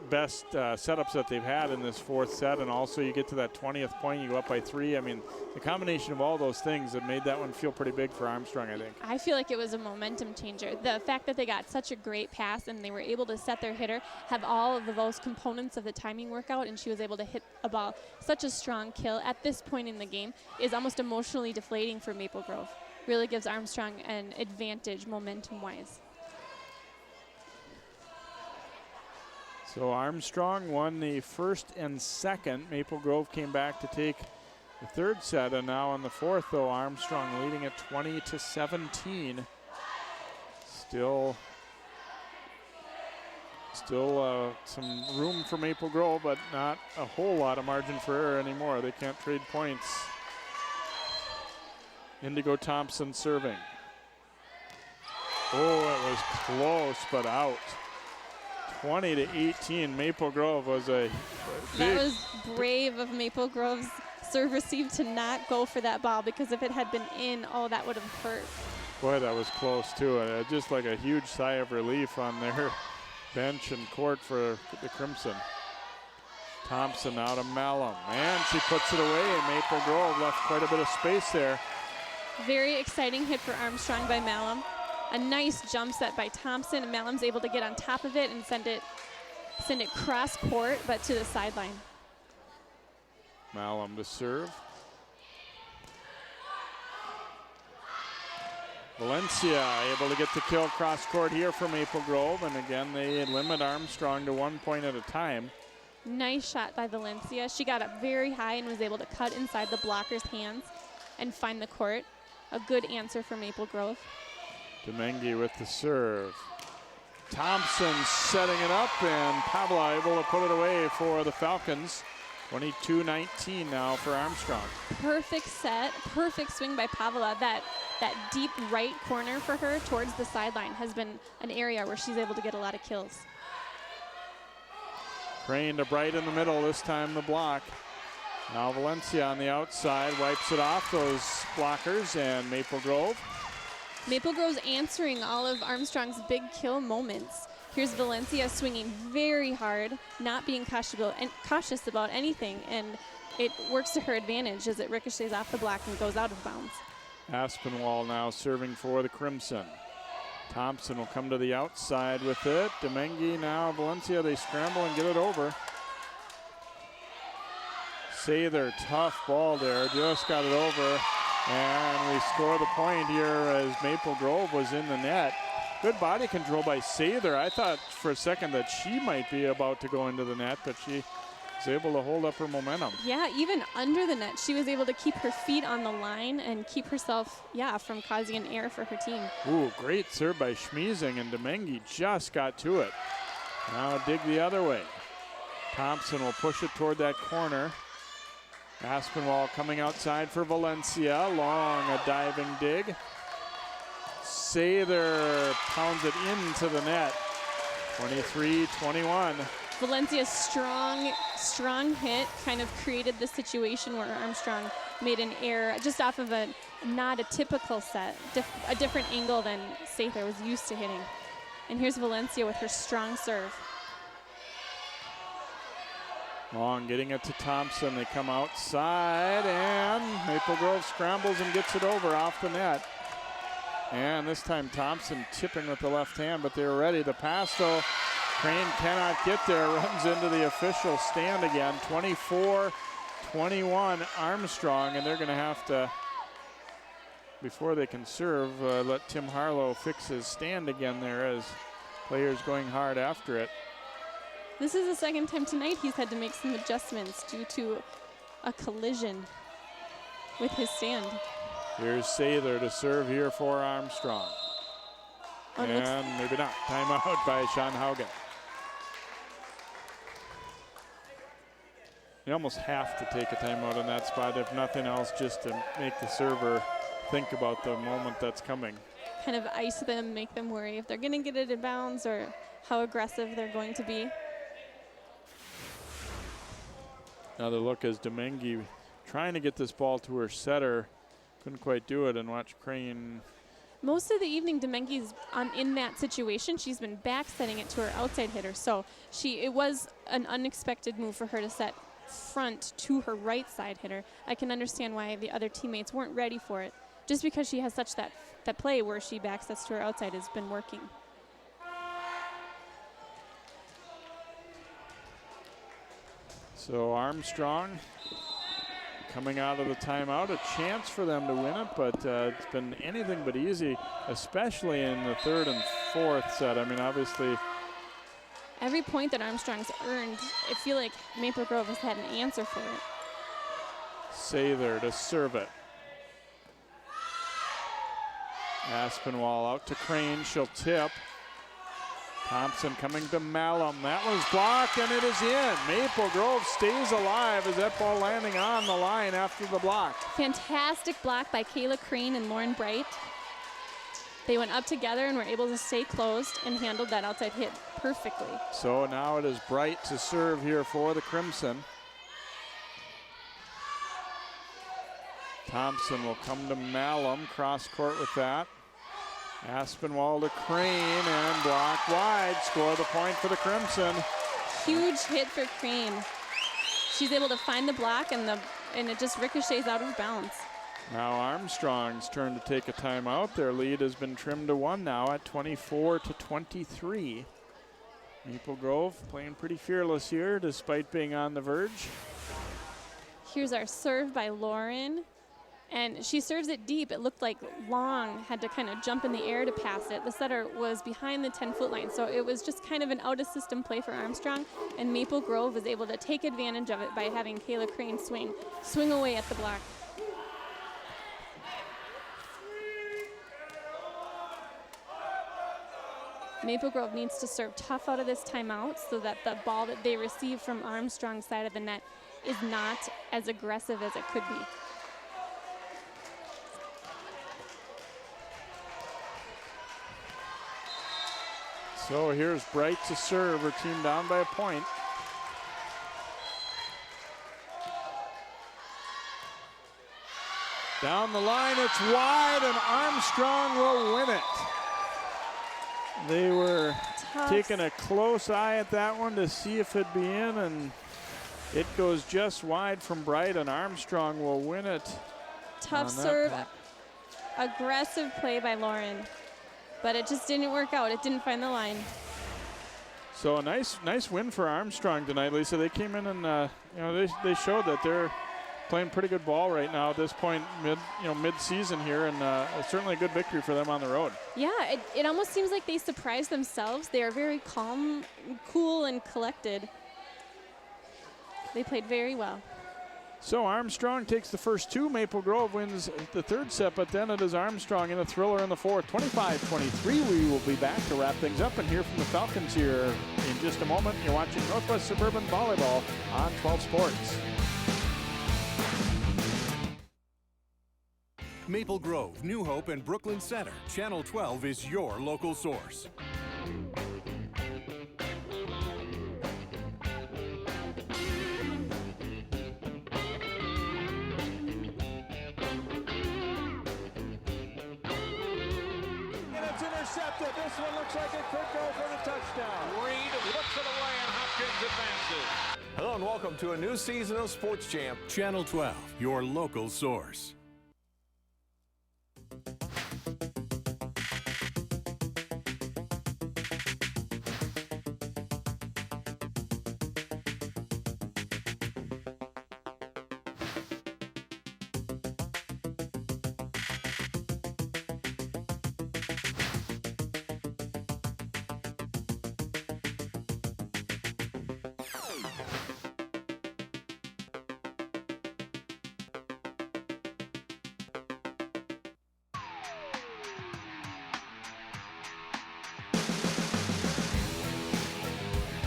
best setups that they've had in this fourth set, and also you get to that 20th point, you go up by 3. I mean, the combination of all those things that made that one feel pretty big for Armstrong, I think. I feel like it was a momentum changer. The fact that they got such a great pass and they were able to set their hitter, have all of those components of the timing work out, and she was able to hit a ball. Such a strong kill at this point in the game is almost emotionally deflating for Maple Grove. Really gives Armstrong an advantage momentum-wise. So Armstrong won the first and second. Maple Grove came back to take the third set, and now in the fourth, though, Armstrong leading at 20-17. Still some room for Maple Grove, but not a whole lot of margin for her anymore. They can't trade points. Indigo Thompson serving. Oh, it was close, but out. 20-18. Maple Grove was a big. That was brave of Maple Grove's serve receive to not go for that ball, because if it had been in, oh, that would have hurt. Boy, that was close too. Just like a huge sigh of relief on their bench and court for the Crimson. Thompson out of Malum, and she puts it away. Maple Grove left quite a bit of space there. Very exciting hit for Armstrong by Malum. A nice jump set by Thompson, and Malum's able to get on top of it and send it cross court, but to the sideline. Malum to serve. Valencia able to get the kill cross court here for Maple Grove, and again they limit Armstrong to 1 point at a time. Nice shot by Valencia. She got up very high and was able to cut inside the blocker's hands and find the court. A good answer for Maple Grove. Domengi with the serve. Thompson setting it up, and Pavla able to put it away for the Falcons. 22-19 now for Armstrong. Perfect set, perfect swing by Pavla. That deep right corner for her towards the sideline has been an area where she's able to get a lot of kills. Crane to Bright in the middle, this time the block. Now Valencia on the outside wipes it off those blockers, and Maple Grove. Maple Grove's answering all of Armstrong's big kill moments. Here's Valencia swinging very hard, not being cautious about anything, and it works to her advantage as it ricochets off the block and goes out of bounds. Aspinwall now serving for the Crimson. Thompson will come to the outside with it. Domengi now, Valencia, they scramble and get it over. Sather, tough ball there, just got it over. And we score the point here as Maple Grove was in the net. Good body control by Sather. I thought for a second that she might be about to go into the net, but she was able to hold up her momentum. Yeah, even under the net, she was able to keep her feet on the line and keep herself, from causing an error for her team. Ooh, great serve by Schmiesing, and Domengi just got to it. Now dig the other way. Thompson will push it toward that corner. Aspinwall coming outside for Valencia. Long, a diving dig. Sather pounds it into the net. 23-21. Valencia's strong hit kind of created the situation where Armstrong made an error just off of not a typical set, a different angle than Sather was used to hitting. And here's Valencia with her strong serve. Long getting it to Thompson. They come outside, and Maple Grove scrambles and gets it over off the net. And this time Thompson tipping with the left hand, but they're ready. The pass, though, Crane cannot get there. Runs into the official stand again. 24-21 Armstrong, and they're going to have to, before they can serve, let Tim Harlow fix his stand again there as players going hard after it. This is the second time tonight he's had to make some adjustments due to a collision with his stand. Here's Sather to serve here for Armstrong. And maybe not. Timeout by Sean Haugen. You almost have to take a timeout in that spot, if nothing else, just to make the server think about the moment that's coming. Kind of ice them, make them worry if they're going to get it in bounds or how aggressive they're going to be. Another look as Domengi trying to get this ball to her setter. Couldn't quite do it, and watch Crane most of the evening, Demenke's in that situation. She's been back setting it to her outside hitter. So it was an unexpected move for her to set front to her right side hitter. I can understand why the other teammates weren't ready for it. Just because she has such that play where she back sets to her outside has been working. So Armstrong coming out of the timeout, a chance for them to win it, but it's been anything but easy, especially in the third and fourth set. I mean, obviously, every point that Armstrong's earned, I feel like Maple Grove has had an answer for it. Sather to serve it. Aspinwall out to Crane, she'll tip. Thompson coming to Malum. That was blocked and it is in. Maple Grove stays alive as that ball landing on the line after the block. Fantastic block by Kayla Crane and Lauren Bright. They went up together and were able to stay closed and handled that outside hit perfectly. So now it is Bright to serve here for the Crimson. Thompson will come to Malum, cross court with that. Aspinwall to Crane and blocked wide. Score the point for the Crimson. Huge hit for Crane. She's able to find the block and it just ricochets out of bounds. Now Armstrong's turn to take a timeout. Their lead has been trimmed to 1 now at 24-23. Maple Grove playing pretty fearless here despite being on the verge. Here's our serve by Lauren. And she serves it deep. It looked like Long had to kind of jump in the air to pass it. The setter was behind the 10-foot line, so it was just kind of an out-of-system play for Armstrong, and Maple Grove was able to take advantage of it by having Kayla Crane swing away at the block. Maple Grove needs to serve tough out of this timeout so that the ball that they receive from Armstrong's side of the net is not as aggressive as it could be. So here's Bright to serve, her team down by a point. Down the line, it's wide, and Armstrong will win it. They were taking a close eye at that one to see if it'd be in, and it goes just wide from Bright, and Armstrong will win it. Tough serve, aggressive play by Lauren. But it just didn't work out. It didn't find the line. So a nice win for Armstrong tonight, Lisa. They came in and they showed that they're playing pretty good ball right now at this point, mid-season here, and certainly a good victory for them on the road. Yeah, it almost seems like they surprised themselves. They are very calm, cool, and collected. They played very well. So Armstrong takes the first two. Maple Grove wins the third set, but then it is Armstrong in a thriller in the fourth. 25-23. We will be back to wrap things up and hear from the Falcons here in just a moment. You're watching Northwest Suburban Volleyball on 12 Sports. Maple Grove, New Hope, and Brooklyn Center. Channel 12 is your local source. This one looks like it could go for the touchdown. Reed looks it away and Hopkins advances. Hello and welcome to a new season of Sports Champ. Channel 12, your local source.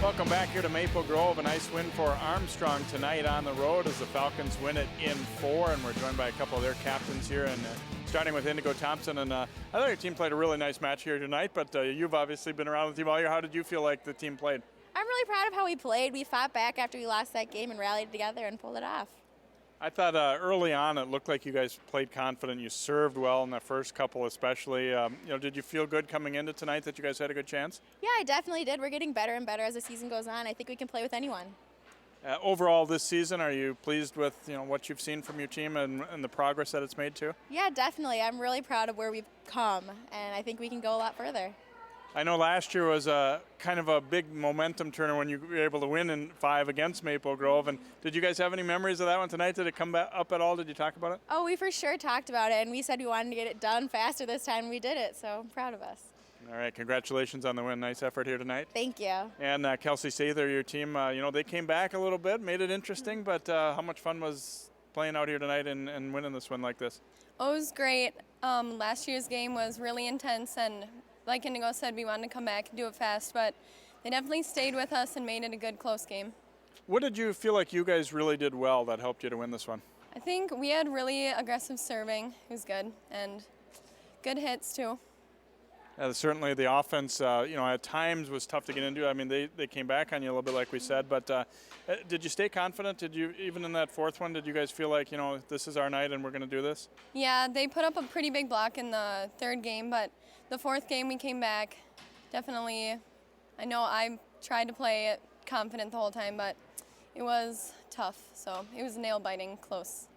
Welcome back here to Maple Grove. A nice win for Armstrong tonight on the road as the Falcons win it in 4, and we're joined by a couple of their captains here, and starting with Indigo Thompson. And I thought your team played a really nice match here tonight, but you've obviously been around the team all year. How did you feel like the team played? I'm really proud of how we played. We fought back after we lost that game and rallied together and pulled it off. I thought early on it looked like you guys played confident. You served well in the first couple especially. Did you feel good coming into tonight that you guys had a good chance? Yeah, I definitely did. We're getting better and better as the season goes on. I think we can play with anyone. Overall this season, are you pleased with what you've seen from your team and the progress that it's made too? Yeah, definitely. I'm really proud of where we've come, and I think we can go a lot further. I know last year was a kind of a big momentum turner when you were able to win in 5 against Maple Grove. And did you guys have any memories of that one tonight? Did it come back up at all? Did you talk about it? Oh, we for sure talked about it, and we said we wanted to get it done faster this time. We did it, so I'm proud of us. All right, congratulations on the win. Nice effort here tonight. Thank you. And Kelsey Sather, your team, they came back a little bit, made it interesting, but how much fun was playing out here tonight and winning this win like this? Oh, it was great. Last year's game was really intense, and like Indigo said, we wanted to come back and do it fast, but they definitely stayed with us and made it a good, close game. What did you feel like you guys really did well that helped you to win this one? I think we had really aggressive serving. It was good, and good hits, too. Certainly the offense, at times was tough to get into. I mean, they came back on you a little bit, like we said, but did you stay confident? Did you, even in that fourth one, did you guys feel like, this is our night and we're going to do this? Yeah, they put up a pretty big block in the third game, but the fourth game we came back. Definitely, I know I tried to play it confident the whole time, but it was tough, so it was nail-biting close.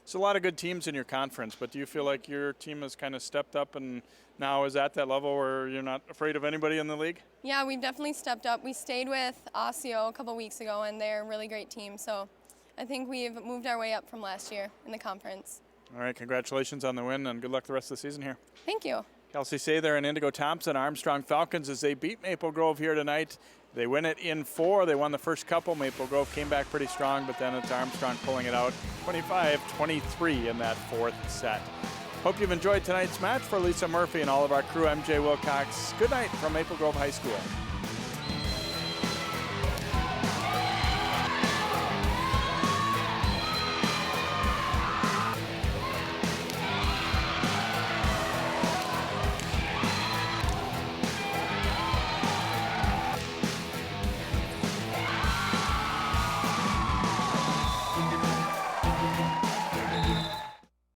It's a lot of good teams in your conference, but do you feel like your team has kind of stepped up and now is at that level where you're not afraid of anybody in the league? Yeah, we've definitely stepped up. We stayed with Osseo a couple weeks ago, and they're a really great team, so I think we've moved our way up from last year in the conference. All right, congratulations on the win, and good luck the rest of the season here. Thank you. Kelsey Sather and Indigo Thompson, Armstrong Falcons, as they beat Maple Grove here tonight. They win it in 4. They won the first couple. Maple Grove came back pretty strong, but then it's Armstrong pulling it out 25-23 in that fourth set. Hope you've enjoyed tonight's match. For Lisa Murphy and all of our crew, I'm Jay Wilcox. Good night from Maple Grove High School.